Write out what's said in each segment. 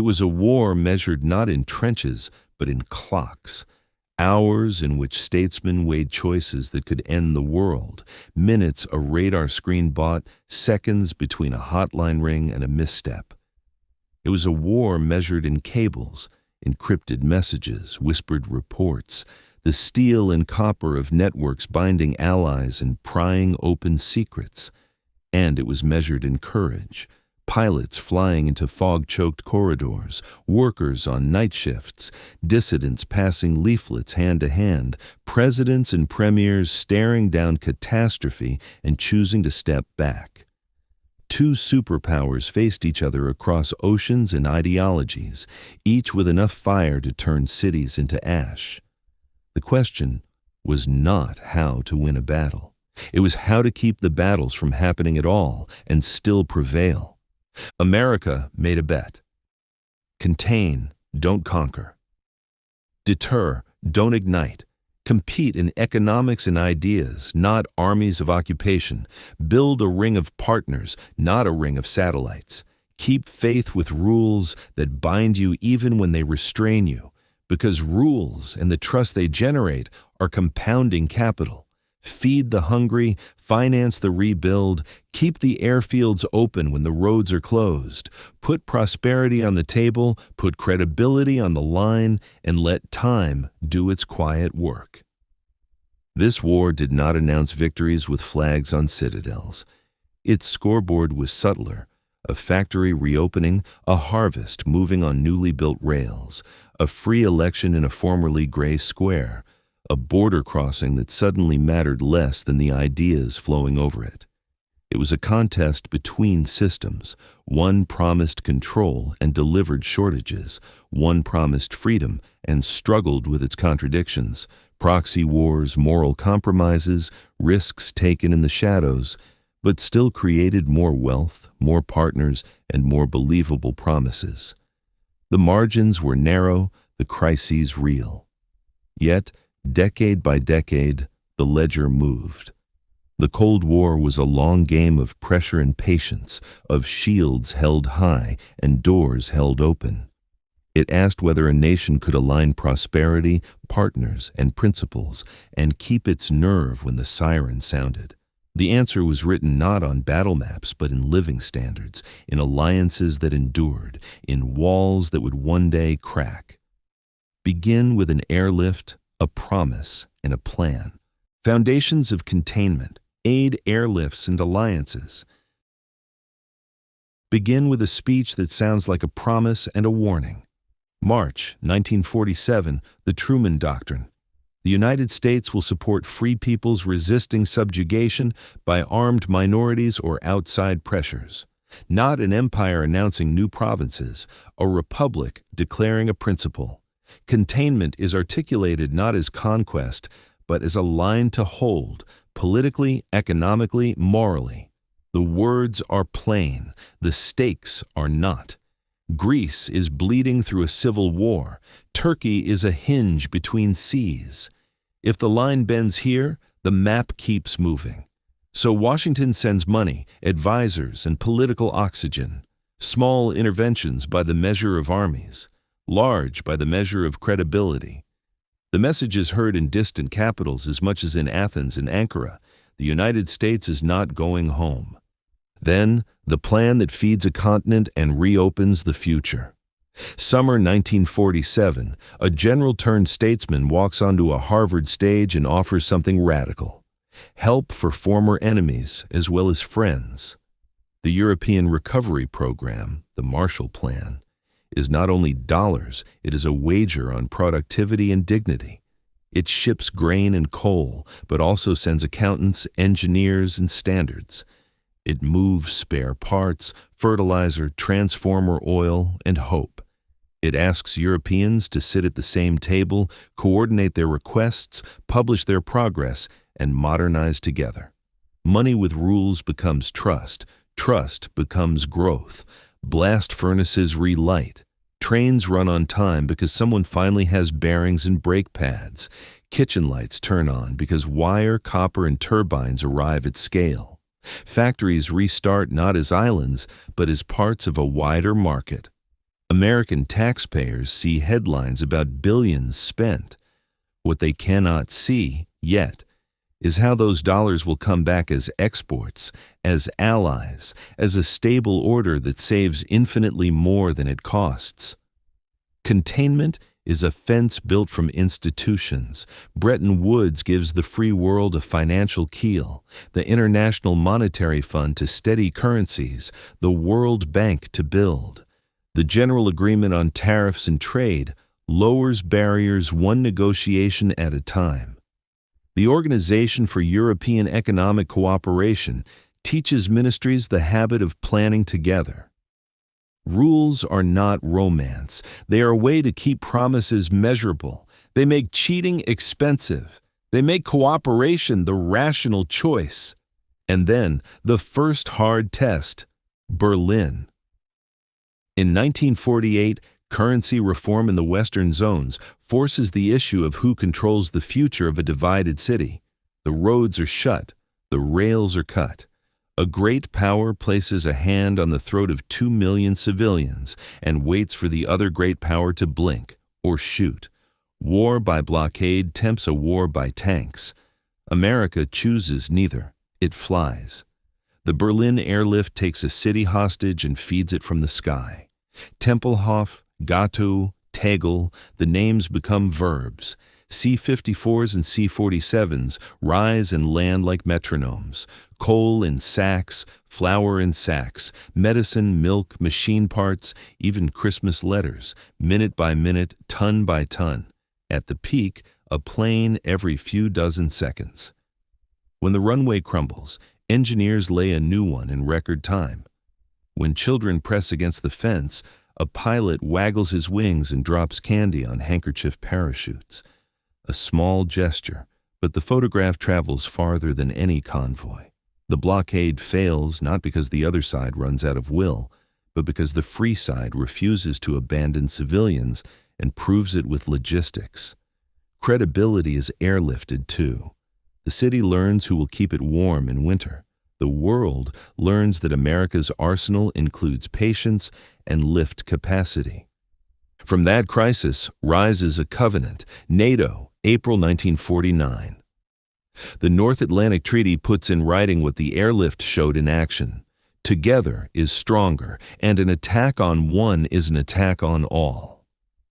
was a war measured not in trenches, but in clocks. Hours in which statesmen weighed choices that could end the world, minutes a radar screen bought, seconds between a hotline ring and a misstep. It was a war measured in cables, encrypted messages, whispered reports, the steel and copper of networks binding allies and prying open secrets. And it was measured in courage. Pilots flying into fog-choked corridors, workers on night shifts, dissidents passing leaflets hand to hand, presidents and premiers staring down catastrophe and choosing to step back. Two superpowers faced each other across oceans and ideologies, each with enough fire to turn cities into ash. The question was not how to win a battle. It was how to keep the battles from happening at all and still prevail. America made a bet. Contain, don't conquer. Deter, don't ignite. Compete in economics and ideas, not armies of occupation. Build a ring of partners, not a ring of satellites. Keep faith with rules that bind you even when they restrain you, because rules and the trust they generate are compounding capital. Feed the hungry, finance the rebuild, keep the airfields open when the roads are closed, put prosperity on the table, put credibility on the line, and let time do its quiet work. This war did not announce victories with flags on citadels. Its scoreboard was subtler, a factory reopening, a harvest moving on newly built rails, a free election in a formerly gray square, a border crossing that suddenly mattered less than the ideas flowing over it. It was a contest between systems. One promised control and delivered shortages. One promised freedom and struggled with its contradictions. Proxy wars, moral compromises, risks taken in the shadows, but still created more wealth, more partners, and more believable promises. The margins were narrow, the crises real. Yet, decade by decade, the ledger moved. The Cold War was a long game of pressure and patience, of shields held high and doors held open. It asked whether a nation could align prosperity, partners, and principles, and keep its nerve when the siren sounded. The answer was written not on battle maps, but in living standards, in alliances that endured, in walls that would one day crack. Begin with an airlift, a promise, and a plan. Foundations of containment, aid airlifts and alliances. Begin with a speech that sounds like a promise and a warning. March 1947, the Truman Doctrine. The United States will support free peoples resisting subjugation by armed minorities or outside pressures. Not an empire announcing new provinces, a republic declaring a principle. Containment is articulated not as conquest, but as a line to hold, politically, economically, morally. The words are plain, the stakes are not. Greece is bleeding through a civil war. Turkey is a hinge between seas. If the line bends here, the map keeps moving. So Washington sends money, advisors, and political oxygen. Small interventions by the measure of armies. Large by the measure of credibility. The message is heard in distant capitals as much as in Athens and Ankara. The United States is not going home. Then, the plan that feeds a continent and reopens the future. Summer 1947, a general-turned-statesman walks onto a Harvard stage and offers something radical. Help for former enemies as well as friends. The European Recovery Program, the Marshall Plan, is not only dollars, it is a wager on productivity and dignity. It ships grain and coal, but also sends accountants, engineers, and standards. It moves spare parts, fertilizer, transformer oil, and hope. It asks Europeans to sit at the same table, coordinate their requests, publish their progress, and modernize together. Money with rules becomes trust. Trust becomes growth. Blast furnaces relight. Trains run on time because someone finally has bearings and brake pads. Kitchen lights turn on because wire, copper, and turbines arrive at scale. Factories restart not as islands, but as parts of a wider market. American taxpayers see headlines about billions spent. What they cannot see, yet, is how those dollars will come back as exports, as allies, as a stable order that saves infinitely more than it costs. Containment is a fence built from institutions. Bretton Woods gives the free world a financial keel, the International Monetary Fund to steady currencies, the World Bank to build. The General Agreement on Tariffs and Trade lowers barriers one negotiation at a time. The Organization for European Economic Cooperation teaches ministries the habit of planning together. Rules are not romance. They are a way to keep promises measurable. They make cheating expensive. They make cooperation the rational choice. And then, the first hard test, Berlin. In 1948, currency reform in the Western zones forces the issue of who controls the future of a divided city. The roads are shut. The rails are cut. A great power places a hand on the throat of 2 million civilians and waits for the other great power to blink or shoot. War by blockade tempts a war by tanks. America chooses neither. It flies. The Berlin airlift takes a city hostage and feeds it from the sky. Tempelhof, Gatow, Tegel, the names become verbs. C-54s and C-47s rise and land like metronomes. Coal in sacks, flour in sacks, medicine, milk, machine parts, even Christmas letters, minute by minute, ton by ton. At the peak, a plane every few dozen seconds. When the runway crumbles, engineers lay a new one in record time. When children press against the fence, a pilot waggles his wings and drops candy on handkerchief parachutes. A small gesture, but the photograph travels farther than any convoy. The blockade fails not because the other side runs out of will, but because the free side refuses to abandon civilians and proves it with logistics. Credibility is airlifted too. The city learns who will keep it warm in winter. The world learns that America's arsenal includes patience and lift capacity. From that crisis rises a covenant, NATO, April 1949. The North Atlantic Treaty puts in writing what the airlift showed in action. Together is stronger, and an attack on one is an attack on all.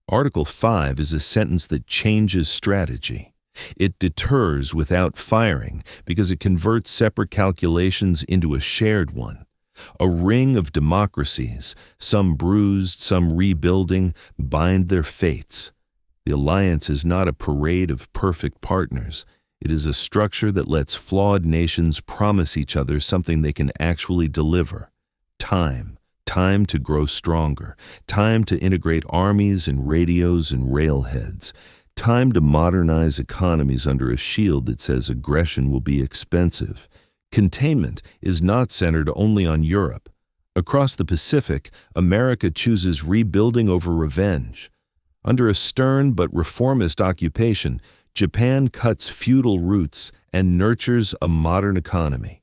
Article 5 is a sentence that changes strategy. It deters without firing because it converts separate calculations into a shared one. A ring of democracies, some bruised, some rebuilding, bind their fates. The alliance is not a parade of perfect partners. It is a structure that lets flawed nations promise each other something they can actually deliver. Time to grow stronger, time to integrate armies and radios and railheads, time to modernize economies under a shield that says aggression will be expensive. Containment is not centered only on Europe. Across the Pacific, America chooses rebuilding over revenge. Under a stern but reformist occupation, Japan cuts feudal roots and nurtures a modern economy.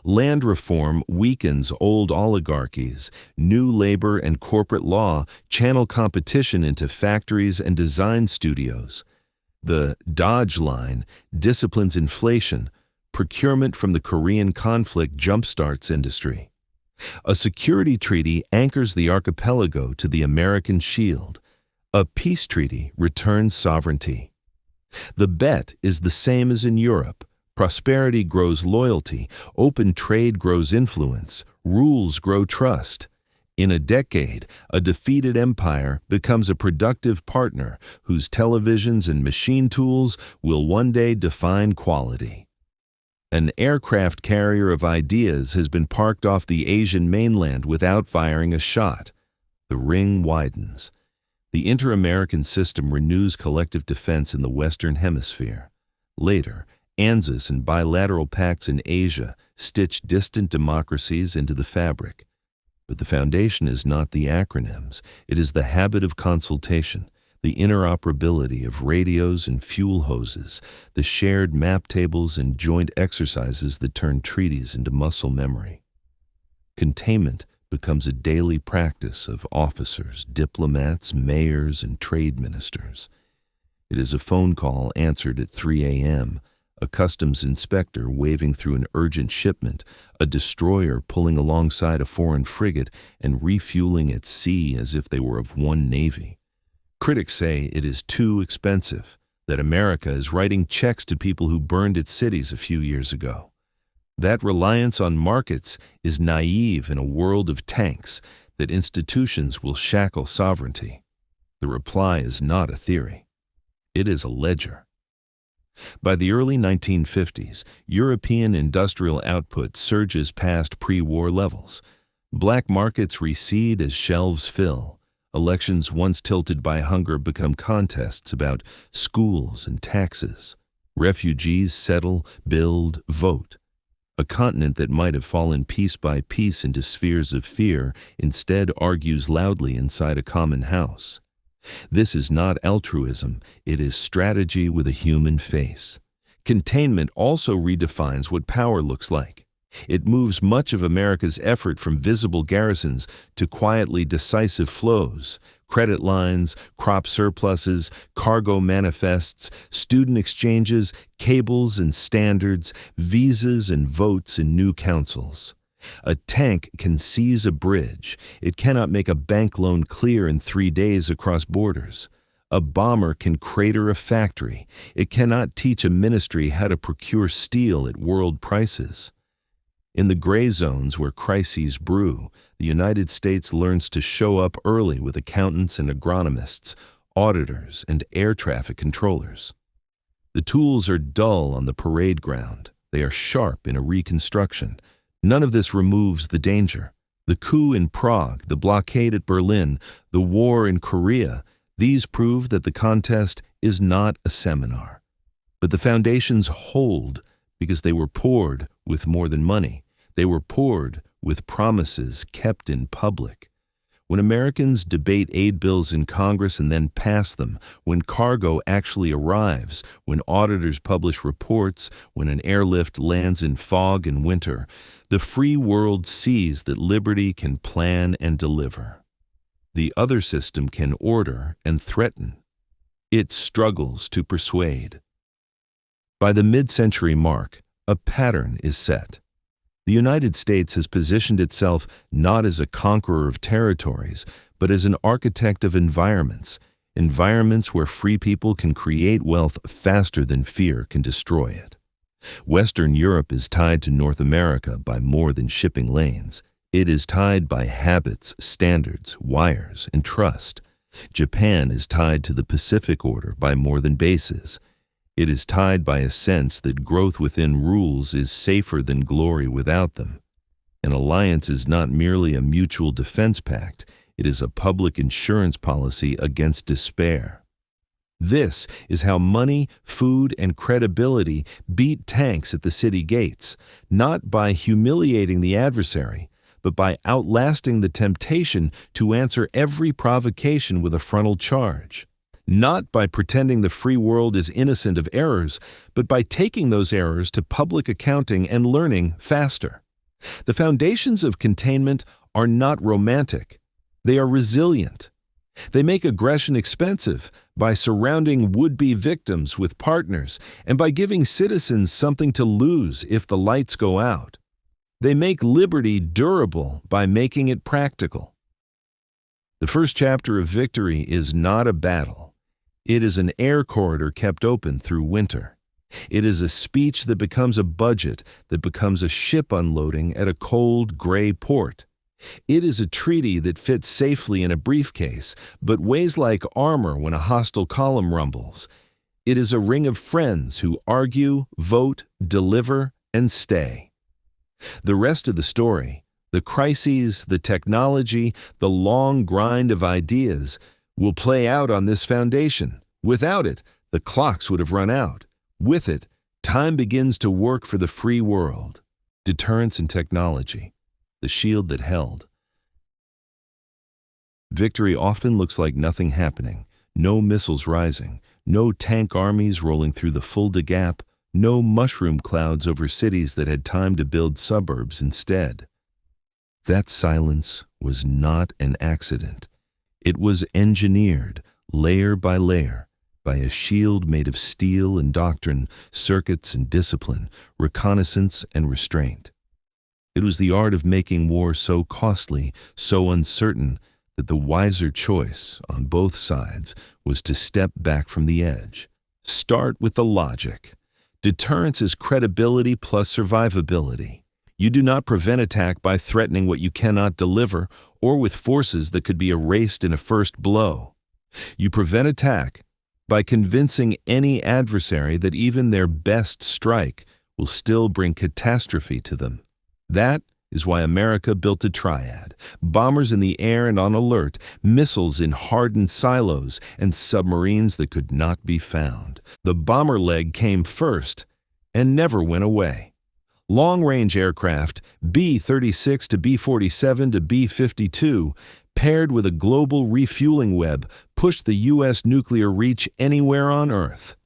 Land reform weakens old oligarchies. New labor and corporate law channel competition into factories and design studios. The Dodge Line disciplines inflation. Procurement from the Korean conflict jumpstarts industry. A security treaty anchors the archipelago to the American shield. A peace treaty returns sovereignty. The bet is the same as in Europe. Prosperity grows loyalty, open trade grows influence, rules grow trust. In a decade, a defeated empire becomes a productive partner whose televisions and machine tools will one day define quality. An aircraft carrier of ideas has been parked off the Asian mainland without firing a shot. The ring widens. The inter-American system renews collective defense in the Western Hemisphere. Later, ANZUS and bilateral pacts in Asia stitch distant democracies into the fabric. But the foundation is not the acronyms. It is the habit of consultation, the interoperability of radios and fuel hoses, the shared map tables and joint exercises that turn treaties into muscle memory. Containment becomes a daily practice of officers, diplomats, mayors, and trade ministers. It is a phone call answered at 3 a.m., a customs inspector waving through an urgent shipment, a destroyer pulling alongside a foreign frigate and refueling at sea as if they were of one navy. Critics say it is too expensive, that America is writing checks to people who burned its cities a few years ago. That reliance on markets is naive in a world of tanks, that institutions will shackle sovereignty. The reply is not a theory. It is a ledger. By the early 1950s, European industrial output surges past pre-war levels. Black markets recede as shelves fill. Elections once tilted by hunger become contests about schools and taxes. Refugees settle, build, vote. A continent that might have fallen piece by piece into spheres of fear instead argues loudly inside a common house. This is not altruism, it is strategy with a human face. Containment also redefines what power looks like. It moves much of America's effort from visible garrisons to quietly decisive flows, credit lines, crop surpluses, cargo manifests, student exchanges, cables and standards, visas and votes in new councils. A tank can seize a bridge. It cannot make a bank loan clear in 3 days across borders. A bomber can crater a factory. It cannot teach a ministry how to procure steel at world prices. In the gray zones where crises brew, the United States learns to show up early with accountants and agronomists, auditors and air traffic controllers. The tools are dull on the parade ground. They are sharp in a reconstruction. None of this removes the danger. The coup in Prague, the blockade at Berlin, the war in Korea, these prove that the contest is not a seminar. But the foundations hold because they were poured with more than money. They were poured with promises kept in public. When Americans debate aid bills in Congress and then pass them, when cargo actually arrives, when auditors publish reports, when an airlift lands in fog in winter, the free world sees that liberty can plan and deliver. The other system can order and threaten. It struggles to persuade. By the mid-century mark, a pattern is set. The United States has positioned itself not as a conqueror of territories, but as an architect of environments where free people can create wealth faster than fear can destroy it. Western Europe is tied to North America by more than shipping lanes. It is tied by habits, standards, wires, and trust. Japan is tied to the Pacific Order by more than bases. It is tied by a sense that growth within rules is safer than glory without them. An alliance is not merely a mutual defense pact, it is a public insurance policy against despair. This is how money, food, and credibility beat tanks at the city gates, not by humiliating the adversary, but by outlasting the temptation to answer every provocation with a frontal charge. Not by pretending the free world is innocent of errors, but by taking those errors to public accounting and learning faster. The foundations of containment are not romantic. They are resilient. They make aggression expensive by surrounding would-be victims with partners and by giving citizens something to lose if the lights go out. They make liberty durable by making it practical. The first chapter of Victory is not a battle. It is an air corridor kept open through winter. It is a speech that becomes a budget, that becomes a ship unloading at a cold, gray port. It is a treaty that fits safely in a briefcase, but weighs like armor when a hostile column rumbles. It is a ring of friends who argue, vote, deliver, and stay. The rest of the story, the crises, the technology, the long grind of ideas, will play out on this foundation. Without it, the clocks would have run out. With it, time begins to work for the free world. Deterrence and technology, the shield that held. Victory often looks like nothing happening, no missiles rising, no tank armies rolling through the Fulda Gap, no mushroom clouds over cities that had time to build suburbs instead. That silence was not an accident. It was engineered, layer by layer, by a shield made of steel and doctrine, circuits and discipline, reconnaissance and restraint. It was the art of making war so costly, so uncertain, that the wiser choice on both sides was to step back from the edge. Start with the logic. Deterrence is credibility plus survivability. You do not prevent attack by threatening what you cannot deliver or with forces that could be erased in a first blow. You prevent attack by convincing any adversary that even their best strike will still bring catastrophe to them. That is why America built a triad: bombers in the air and on alert, missiles in hardened silos, and submarines that could not be found. The bomber leg came first and never went away. Long-range aircraft, B-36 to B-47 to B-52, paired with a global refueling web, pushed the U.S. nuclear reach anywhere on Earth.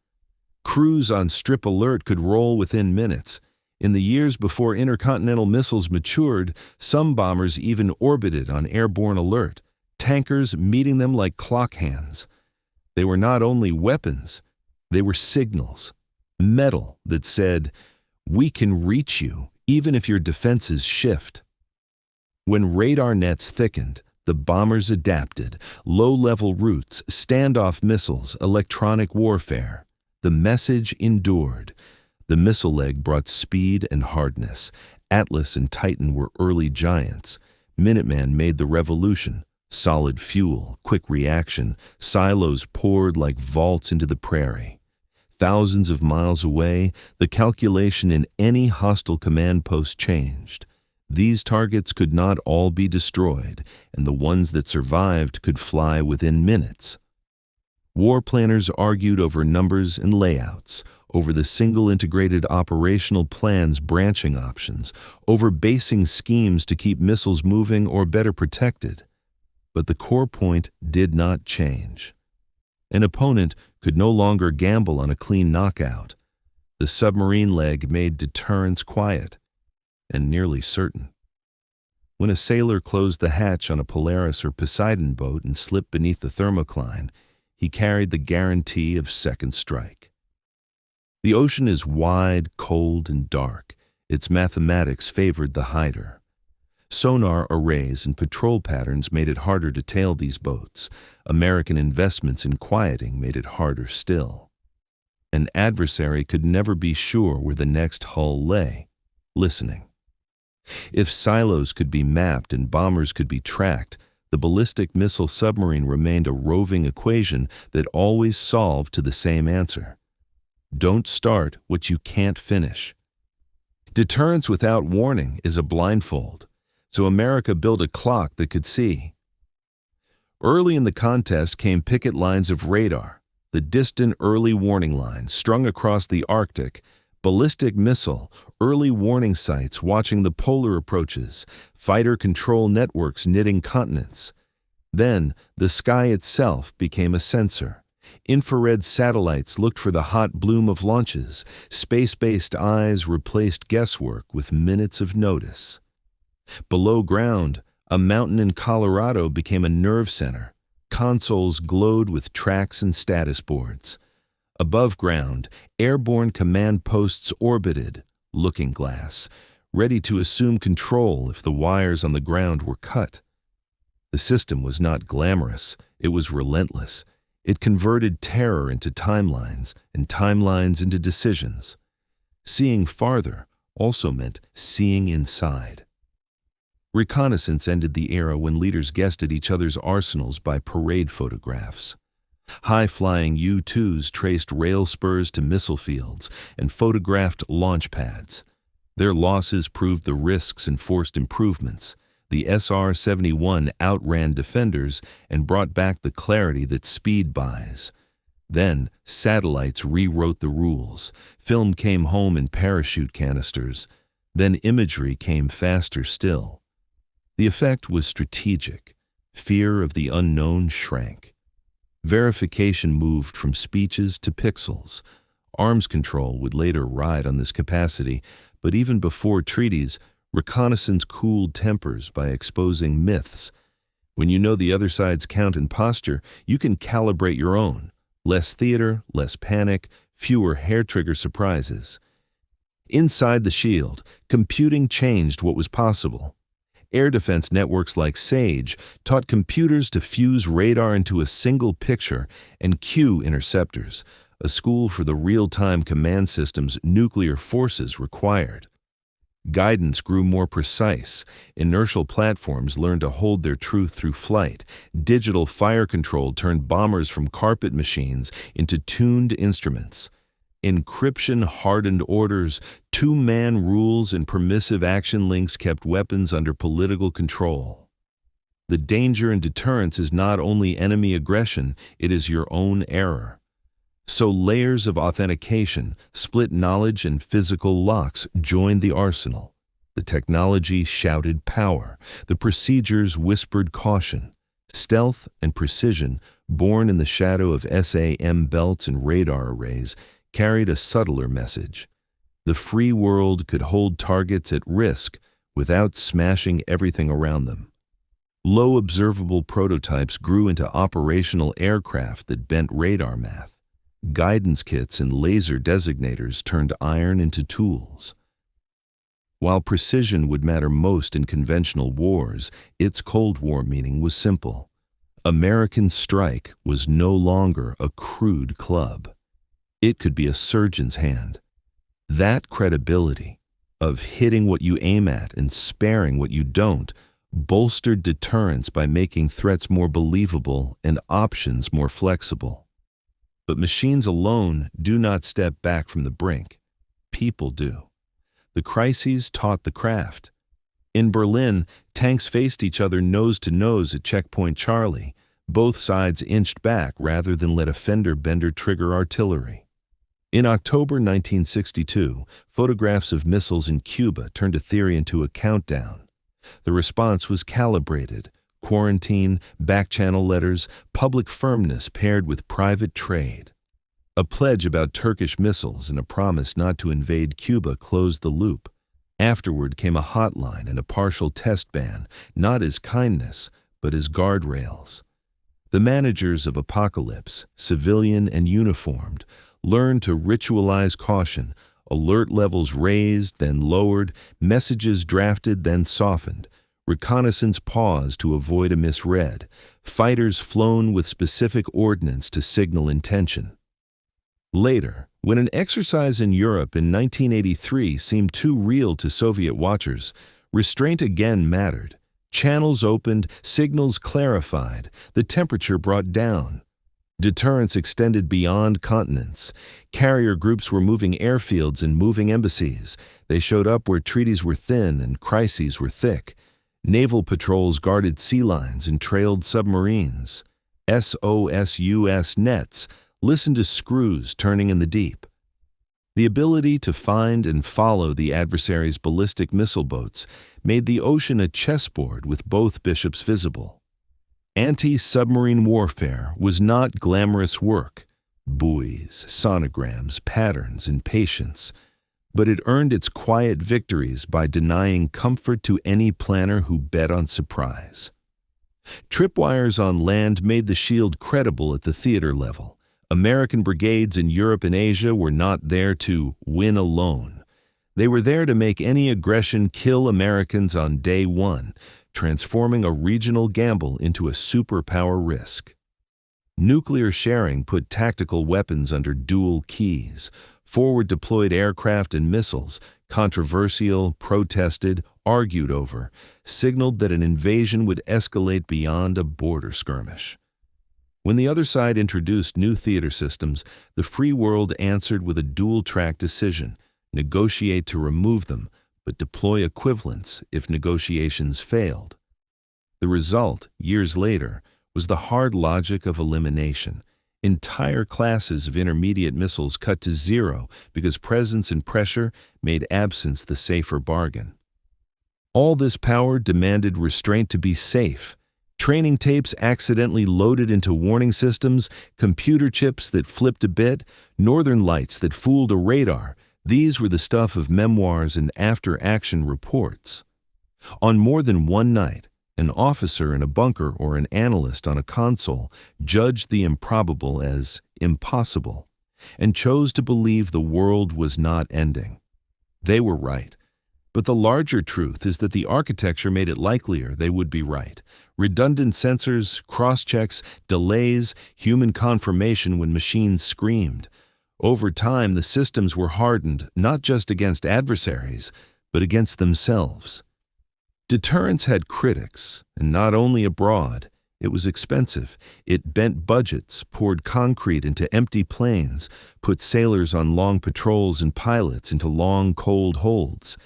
Crews on Strip Alert could roll within minutes. In the years before intercontinental missiles matured, some bombers even orbited on airborne alert, tankers meeting them like clock hands. They were not only weapons, they were signals, metal that said, "We can reach you, even if your defenses shift." When radar nets thickened, the bombers adapted: low-level routes, standoff missiles, electronic warfare. The message endured. The missile leg brought speed and hardness. Atlas and Titan were early giants. Minuteman made the revolution. Solid fuel, quick reaction, silos poured like vaults into the prairie. Thousands of miles away, the calculation in any hostile command post changed. These targets could not all be destroyed, and the ones that survived could fly within minutes. War planners argued over numbers and layouts, over the single integrated operational plan's branching options, over basing schemes to keep missiles moving or better protected. But the core point did not change. An opponent could no longer gamble on a clean knockout. The submarine leg made deterrence quiet and nearly certain. When a sailor closed the hatch on a Polaris or Poseidon boat and slipped beneath the thermocline, he carried the guarantee of second strike. The ocean is wide, cold, and dark. Its mathematics favored the hider. Sonar arrays and patrol patterns made it harder to tail these boats. American investments in quieting made it harder still. An adversary could never be sure where the next hull lay, listening. If silos could be mapped and bombers could be tracked, the ballistic missile submarine remained a roving equation that always solved to the same answer: don't start what you can't finish. Deterrence without warning is a blindfold, so America built a clock that could see. Early in the contest came picket lines of radar, the distant early warning line strung across the Arctic, ballistic missile, early warning sites watching the polar approaches, fighter control networks knitting continents. Then, the sky itself became a sensor. Infrared satellites looked for the hot bloom of launches. Space-based eyes replaced guesswork with minutes of notice. Below ground, a mountain in Colorado became a nerve center. Consoles glowed with tracks and status boards. Above ground, airborne command posts orbited, looking glass, ready to assume control if the wires on the ground were cut. The system was not glamorous, it was relentless. It converted terror into timelines, and timelines into decisions. Seeing farther also meant seeing inside. Reconnaissance ended the era when leaders guessed at each other's arsenals by parade photographs. High-flying U-2s traced rail spurs to missile fields and photographed launch pads. Their losses proved the risks and forced improvements. The SR-71 outran defenders and brought back the clarity that speed buys. Then, satellites rewrote the rules. Film came home in parachute canisters. Then imagery came faster still. The effect was strategic. Fear of the unknown shrank. Verification moved from speeches to pixels. Arms control would later ride on this capacity, but even before treaties, Reconnaissance cooled tempers by exposing myths. When you know the other side's count and posture, you can calibrate your own. Less theater, less panic, fewer hair-trigger surprises. Inside the shield, computing changed what was possible. Air defense networks like SAGE taught computers to fuse radar into a single picture and cue interceptors, a school for the real-time command systems nuclear forces required. Guidance grew more precise. Inertial platforms learned to hold their truth through flight. Digital fire control turned bombers from carpet machines into tuned instruments. Encryption hardened orders, two-man rules, and permissive action links kept weapons under political control. The danger in deterrence is not only enemy aggression, it is your own error. So layers of authentication, split knowledge, and physical locks joined the arsenal. The technology shouted power. The procedures whispered caution. Stealth and precision, born in the shadow of SAM belts and radar arrays, carried a subtler message. The free world could hold targets at risk without smashing everything around them. Low observable prototypes grew into operational aircraft that bent radar math. Guidance kits and laser designators turned iron into tools. While precision would matter most in conventional wars, its Cold War meaning was simple. American strike was no longer a crude club. It could be a surgeon's hand. That credibility of hitting what you aim at and sparing what you don't bolstered deterrence by making threats more believable and options more flexible. But machines alone do not step back from the brink. People do. The crises taught the craft. In Berlin, tanks faced each other nose to nose at Checkpoint Charlie. Both sides inched back rather than let a fender bender trigger artillery. In October 1962, photographs of missiles in Cuba turned a theory into a countdown. The response was calibrated. Quarantine, back-channel letters, public firmness paired with private trade. A pledge about Turkish missiles and a promise not to invade Cuba closed the loop. Afterward came a hotline and a partial test ban, not as kindness, but as guardrails. The managers of apocalypse, civilian and uniformed, learned to ritualize caution, alert levels raised, then lowered, messages drafted, then softened. Reconnaissance paused to avoid a misread, fighters flown with specific ordnance to signal intention. Later, when an exercise in Europe in 1983 seemed too real to Soviet watchers, restraint again mattered. Channels opened, signals clarified, the temperature brought down. Deterrence extended beyond continents. Carrier groups were moving airfields and moving embassies. They showed up where treaties were thin and crises were thick. Naval patrols guarded sea lines and trailed submarines. SOSUS nets listened to screws turning in the deep. The ability to find and follow the adversary's ballistic missile boats made the ocean a chessboard with both bishops visible. Anti-submarine warfare was not glamorous work, buoys, sonograms, patterns, and patience, but it earned its quiet victories by denying comfort to any planner who bet on surprise. Tripwires on land made the shield credible at the theater level. American brigades in Europe and Asia were not there to win alone. They were there to make any aggression kill Americans on day one, transforming a regional gamble into a superpower risk. Nuclear sharing put tactical weapons under dual keys. Forward-deployed aircraft and missiles, controversial, protested, argued over, signaled that an invasion would escalate beyond a border skirmish. When the other side introduced new theater systems, the free world answered with a dual-track decision: negotiate to remove them, but deploy equivalents if negotiations failed. The result, years later, was the hard logic of elimination. Entire classes of intermediate missiles cut to zero because presence and pressure made absence the safer bargain. All this power demanded restraint to be safe. Training tapes accidentally loaded into warning systems, computer chips that flipped a bit, northern lights that fooled a radar, These were the stuff of memoirs and after-action reports. On more than one night, an officer in a bunker or an analyst on a console judged the improbable as impossible and chose to believe the world was not ending. They were right. But the larger truth is that the architecture made it likelier they would be right. Redundant sensors, cross-checks, delays, human confirmation when machines screamed. Over time, the systems were hardened not just against adversaries, but against themselves. Deterrence had critics, and not only abroad. It was expensive. It bent budgets, poured concrete into empty planes, put sailors on long patrols and pilots into long, cold holds.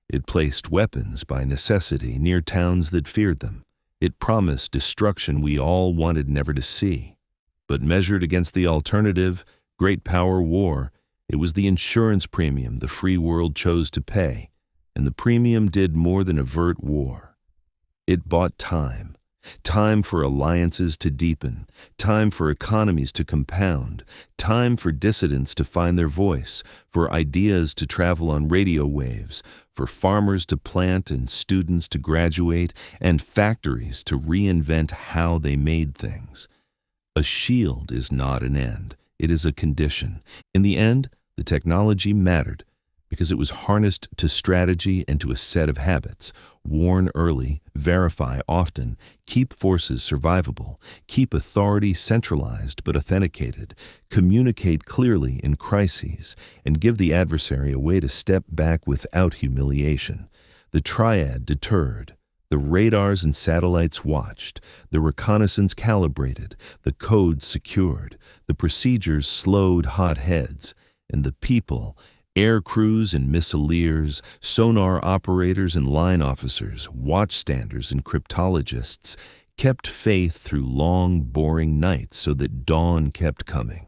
It placed weapons by necessity near towns that feared them. It promised destruction we all wanted never to see. But measured against the alternative, great power war, it was the insurance premium the free world chose to pay, and the premium did more than avert war. It bought time. Time for alliances to deepen, time for economies to compound, time for dissidents to find their voice, for ideas to travel on radio waves, for farmers to plant and students to graduate, and factories to reinvent how they made things. A shield is not an end. It is a condition. In the end, the technology mattered because it was harnessed to strategy and to a set of habits. Warn early, verify often, keep forces survivable, keep authority centralized but authenticated, communicate clearly in crises, and give the adversary a way to step back without humiliation. The triad deterred. The radars and satellites watched, the reconnaissance calibrated, the codes secured, the procedures slowed hot heads, and the people, air crews and missileers, sonar operators and line officers, watchstanders and cryptologists, kept faith through long, boring nights so that dawn kept coming.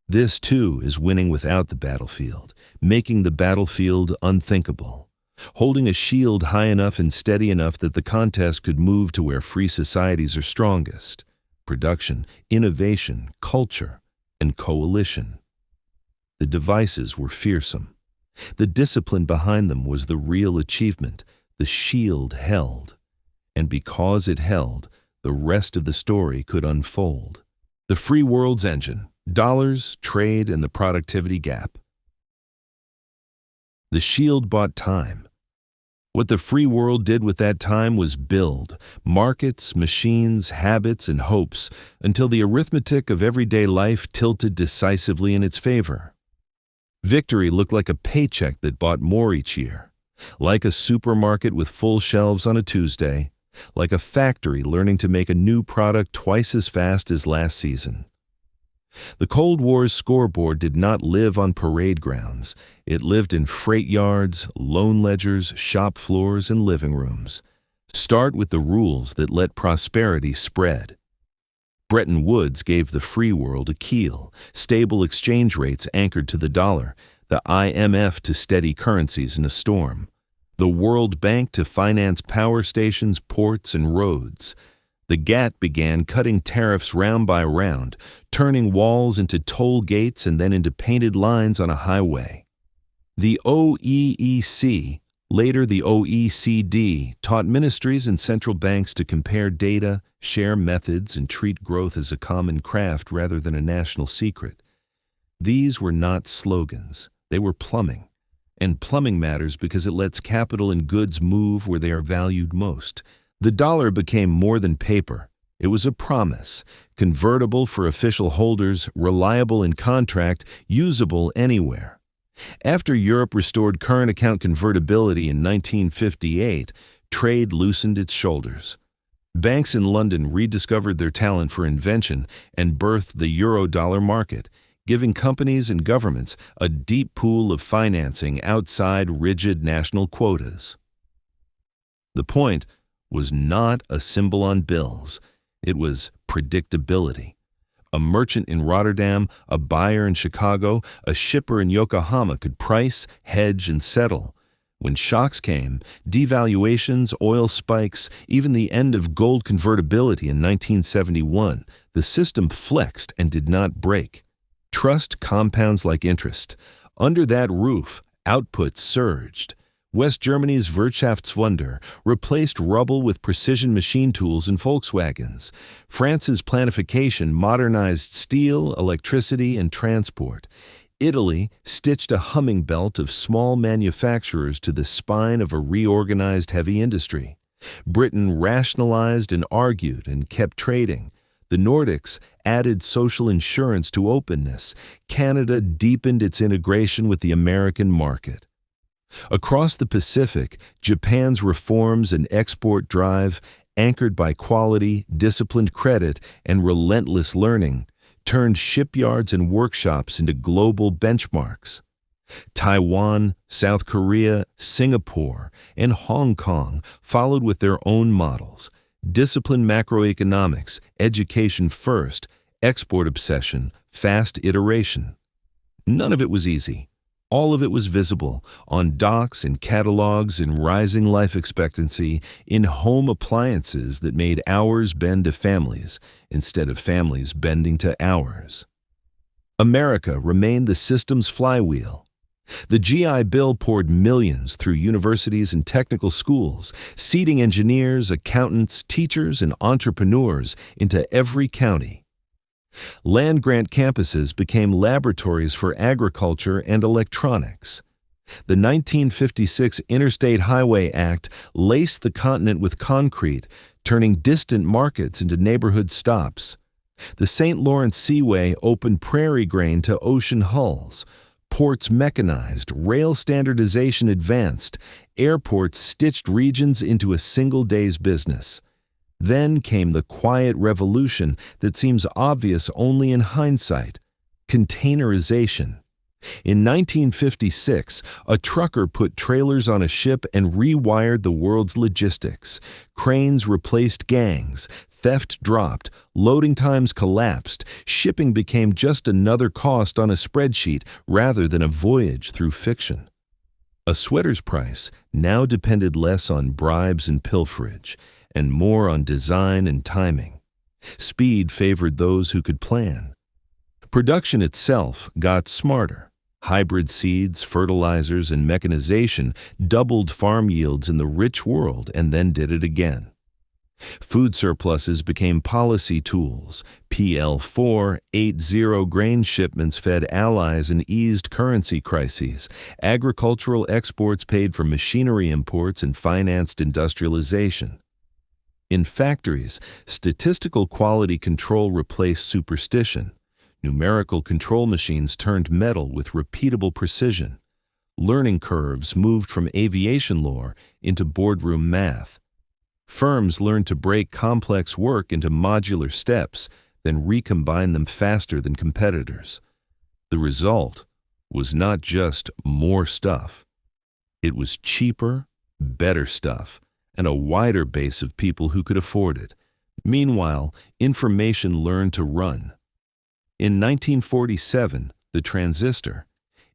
This, too, is winning without the battlefield, making the battlefield unthinkable, holding a shield high enough and steady enough that the contest could move to where free societies are strongest: production, innovation, culture, and coalition. The devices were fearsome. The discipline behind them was the real achievement. The shield held. And because it held, the rest of the story could unfold. The free world's engine: dollars, trade, and the productivity gap. The shield bought time. What the free world did with that time was build markets, machines, habits, and hopes until the arithmetic of everyday life tilted decisively in its favor. Victory looked like a paycheck that bought more each year, like a supermarket with full shelves on a Tuesday, like a factory learning to make a new product twice as fast as last season. The Cold War's scoreboard did not live on parade grounds. It lived in freight yards, loan ledgers, shop floors, and living rooms. Start with the rules that let prosperity spread. Bretton Woods gave the free world a keel, stable exchange rates anchored to the dollar, the IMF to steady currencies in a storm, the World Bank to finance power stations, ports, and roads. The GATT began cutting tariffs round by round, turning walls into toll gates and then into painted lines on a highway. The OEEC, later the OECD, taught ministries and central banks to compare data, share methods, and treat growth as a common craft rather than a national secret. These were not slogans. They were plumbing. And plumbing matters because it lets capital and goods move where they are valued most. The dollar became more than paper. It was a promise, convertible for official holders, reliable in contract, usable anywhere. After Europe restored current account convertibility in 1958, trade loosened its shoulders. Banks in London rediscovered their talent for invention and birthed the Eurodollar market, giving companies and governments a deep pool of financing outside rigid national quotas. The point was not a symbol on bills. It was predictability. A merchant in Rotterdam, a buyer in Chicago, a shipper in Yokohama could price, hedge, and settle. When shocks came, devaluations, oil spikes, even the end of gold convertibility in 1971, the system flexed and did not break. Trust compounds like interest. Under that roof, output surged. West Germany's Wirtschaftswunder replaced rubble with precision machine tools and Volkswagens. France's planification modernized steel, electricity, and transport. Italy stitched a humming belt of small manufacturers to the spine of a reorganized heavy industry. Britain rationalized and argued and kept trading. The Nordics added social insurance to openness. Canada deepened its integration with the American market. Across the Pacific, Japan's reforms and export drive, anchored by quality, disciplined credit, and relentless learning, turned shipyards and workshops into global benchmarks. Taiwan, South Korea, Singapore, and Hong Kong followed with their own models. Disciplined macroeconomics, education first, export obsession, fast iteration. None of it was easy. All of it was visible on docks, in catalogs, in rising life expectancy, in home appliances that made hours bend to families instead of families bending to hours. America remained the system's flywheel. The GI Bill poured millions through universities and technical schools, seeding engineers, accountants, teachers, and entrepreneurs into every county. Land-grant campuses became laboratories for agriculture and electronics. The 1956 Interstate Highway Act laced the continent with concrete, turning distant markets into neighborhood stops. The St. Lawrence Seaway opened prairie grain to ocean hulls. Ports mechanized, rail standardization advanced, airports stitched regions into a single day's business. Then came the quiet revolution that seems obvious only in hindsight: containerization. In 1956, a trucker put trailers on a ship and rewired the world's logistics. Cranes replaced gangs, theft dropped, loading times collapsed, shipping became just another cost on a spreadsheet rather than a voyage through fiction. A sweater's price now depended less on bribes and pilferage, and more on design and timing. Speed favored those who could plan. Production itself got smarter. Hybrid seeds, fertilizers, and mechanization doubled farm yields in the rich world and then did it again. Food surpluses became policy tools. PL480 grain shipments fed allies and eased currency crises. Agricultural exports paid for machinery imports and financed industrialization. In factories, statistical quality control replaced superstition. Numerical control machines turned metal with repeatable precision. Learning curves moved from aviation lore into boardroom math. Firms learned to break complex work into modular steps, then recombine them faster than competitors. The result was not just more stuff. It was cheaper, better stuff, and a wider base of people who could afford it. Meanwhile, information learned to run. In 1947, the transistor.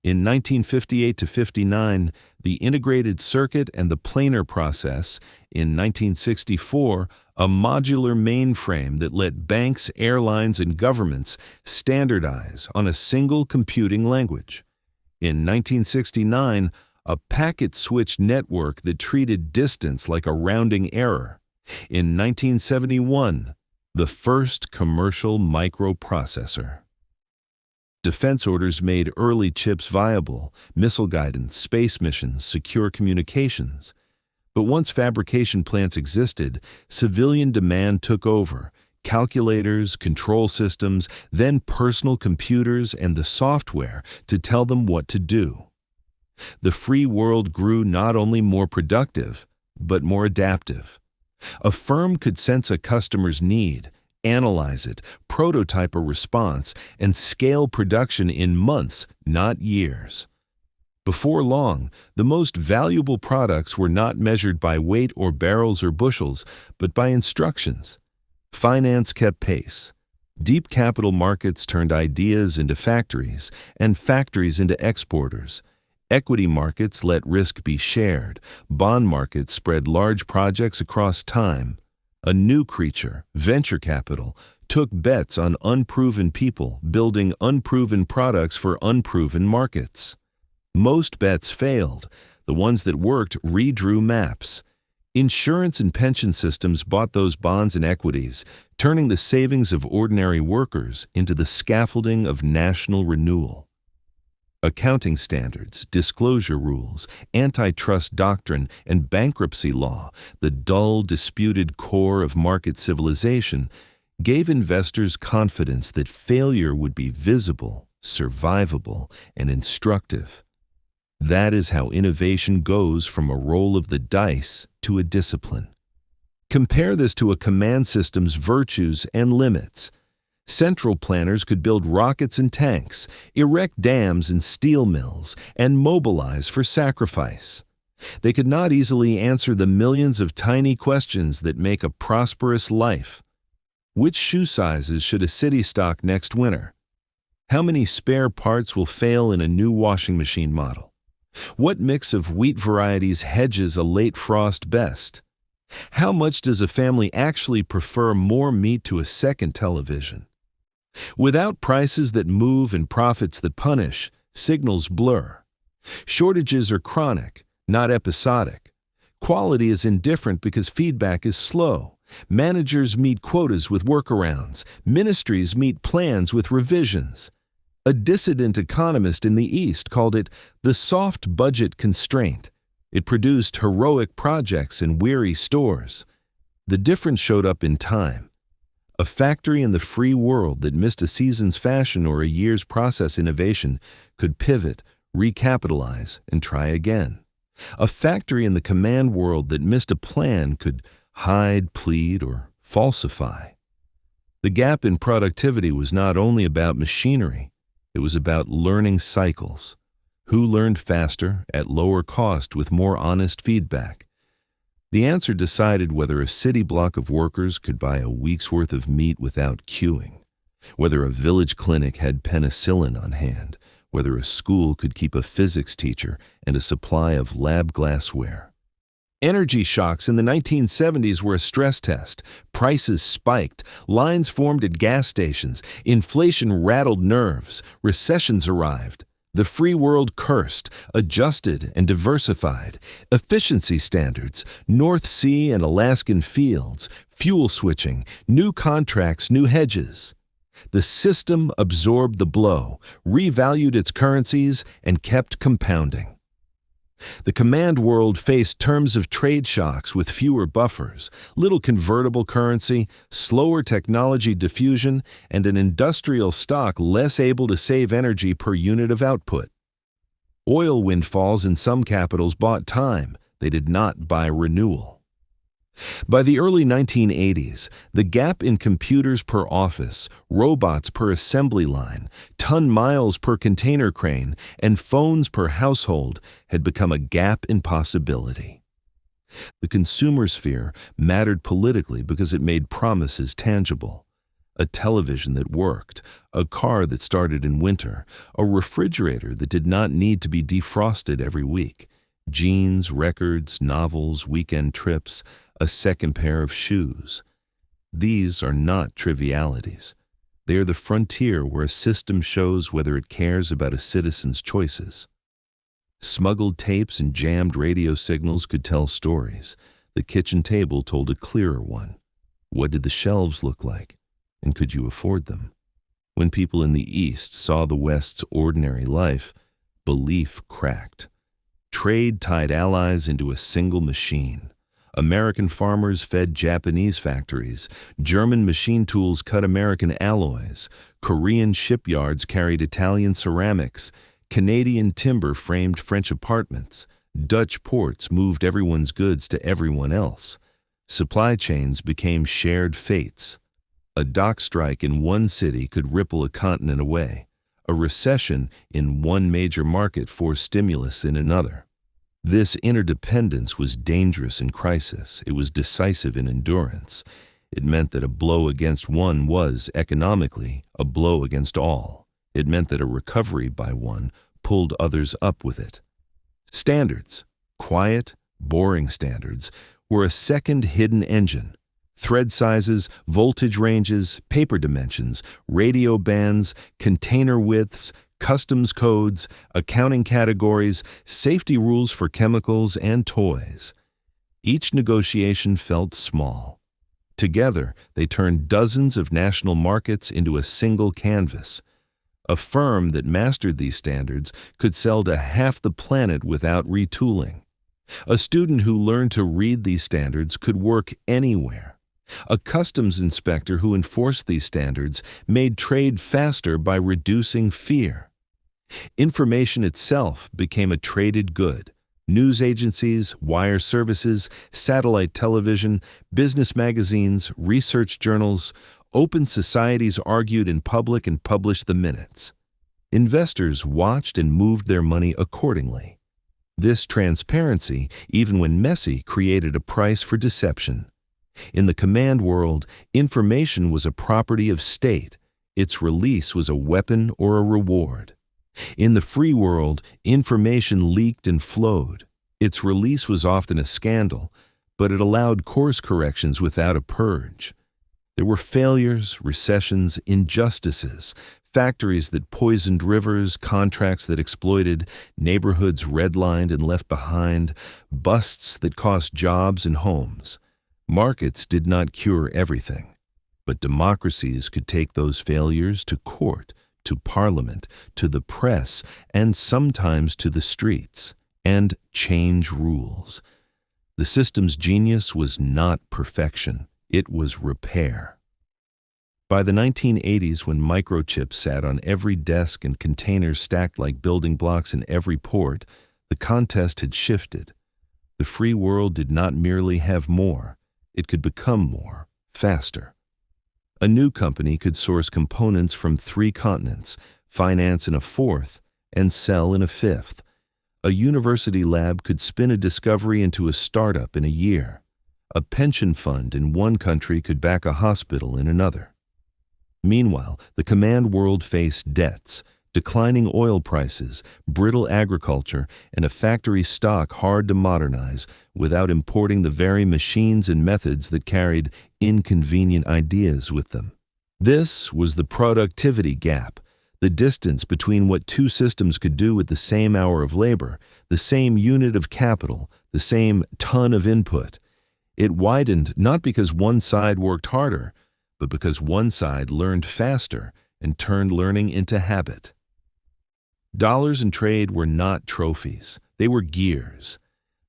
In 1958 to 59, the integrated circuit and the planar process. In 1964, a modular mainframe that let banks, airlines, and governments standardize on a single computing language. In 1969, a packet-switched network that treated distance like a rounding error. In 1971, the first commercial microprocessor. Defense orders made early chips viable: missile guidance, space missions, secure communications. But once fabrication plants existed, civilian demand took over. Calculators, control systems, then personal computers and the software to tell them what to do. The free world grew not only more productive, but more adaptive. A firm could sense a customer's need, analyze it, prototype a response, and scale production in months, not years. Before long, the most valuable products were not measured by weight or barrels or bushels, but by instructions. Finance kept pace. Deep capital markets turned ideas into factories, and factories into exporters. Equity markets let risk be shared. Bond markets spread large projects across time. A new creature, venture capital, took bets on unproven people, building unproven products for unproven markets. Most bets failed. The ones that worked redrew maps. Insurance and pension systems bought those bonds and equities, turning the savings of ordinary workers into the scaffolding of national renewal. Accounting standards, disclosure rules, antitrust doctrine, and bankruptcy law, the dull, disputed core of market civilization, gave investors confidence that failure would be visible, survivable, and instructive. That is how innovation goes from a roll of the dice to a discipline. Compare this to a command system's virtues and limits. Central planners could build rockets and tanks, erect dams and steel mills, and mobilize for sacrifice. They could not easily answer the millions of tiny questions that make a prosperous life. Which shoe sizes should a city stock next winter? How many spare parts will fail in a new washing machine model? What mix of wheat varieties hedges a late frost best? How much does a family actually prefer more meat to a second television? Without prices that move and profits that punish, signals blur. Shortages are chronic, not episodic. Quality is indifferent because feedback is slow. Managers meet quotas with workarounds. Ministries meet plans with revisions. A dissident economist in the East called it the soft budget constraint. It produced heroic projects in weary stores. The difference showed up in time. A factory in the free world that missed a season's fashion or a year's process innovation could pivot, recapitalize, and try again. A factory in the command world that missed a plan could hide, plead, or falsify. The gap in productivity was not only about machinery, it was about learning cycles. Who learned faster, at lower cost, with more honest feedback? The answer decided whether a city block of workers could buy a week's worth of meat without queuing, whether a village clinic had penicillin on hand, whether a school could keep a physics teacher and a supply of lab glassware. Energy shocks in the 1970s were a stress test. Prices spiked, lines formed at gas stations, inflation rattled nerves, recessions arrived. The free world cursed, adjusted, and diversified. Efficiency standards, North Sea and Alaskan fields, fuel switching, new contracts, new hedges. The system absorbed the blow, revalued its currencies, and kept compounding. The command world faced terms of trade shocks with fewer buffers, little convertible currency, slower technology diffusion, and an industrial stock less able to save energy per unit of output. Oil windfalls in some capitals bought time. They did not buy renewal. By the early 1980s, the gap in computers per office, robots per assembly line, ton miles per container crane, and phones per household had become a gap in possibility. The consumer sphere mattered politically because it made promises tangible. A television that worked, a car that started in winter, a refrigerator that did not need to be defrosted every week, jeans, records, novels, weekend trips, a second pair of shoes. These are not trivialities. They are the frontier where a system shows whether it cares about a citizen's choices. Smuggled tapes and jammed radio signals could tell stories. The kitchen table told a clearer one. What did the shelves look like? And could you afford them? When people in the East saw the West's ordinary life, belief cracked. Trade tied allies into a single machine. American farmers fed Japanese factories. German machine tools cut American alloys. Korean shipyards carried Italian ceramics. Canadian timber framed French apartments. Dutch ports moved everyone's goods to everyone else. Supply chains became shared fates. A dock strike in one city could ripple a continent away. A recession in one major market forced stimulus in another. This interdependence was dangerous in crisis. It was decisive in endurance. It meant that a blow against one was, economically, a blow against all. It meant that a recovery by one pulled others up with it. Standards, quiet, boring standards, were a second hidden engine. Thread sizes, voltage ranges, paper dimensions, radio bands, container widths, customs codes, accounting categories, safety rules for chemicals and toys. Each negotiation felt small. Together, they turned dozens of national markets into a single canvas. A firm that mastered these standards could sell to half the planet without retooling. A student who learned to read these standards could work anywhere. A customs inspector who enforced these standards made trade faster by reducing fear. Information itself became a traded good. News agencies, wire services, satellite television, business magazines, research journals, open societies argued in public and published the minutes. Investors watched and moved their money accordingly. This transparency, even when messy, created a price for deception. In the command world, information was a property of state. Its release was a weapon or a reward. In the free world, information leaked and flowed. Its release was often a scandal, but it allowed course corrections without a purge. There were failures, recessions, injustices, factories that poisoned rivers, contracts that exploited, neighborhoods redlined and left behind, busts that cost jobs and homes. Markets did not cure everything, but democracies could take those failures to court, to parliament, to the press, and sometimes to the streets, and change rules. The system's genius was not perfection, it was repair. By the 1980s, when microchips sat on every desk and containers stacked like building blocks in every port, the contest had shifted. The free world did not merely have more, it could become more, faster. A new company could source components from 3 continents, finance in a 4th, and sell in a 5th. A university lab could spin a discovery into a startup in a year. A pension fund in one country could back a hospital in another. Meanwhile, the command world faced debts, declining oil prices, brittle agriculture, and a factory stock hard to modernize without importing the very machines and methods that carried inconvenient ideas with them. This was the productivity gap, the distance between what 2 systems could do with the same hour of labor, the same unit of capital, the same ton of input. It widened not because one side worked harder, but because one side learned faster and turned learning into habit. Dollars and trade were not trophies, they were gears.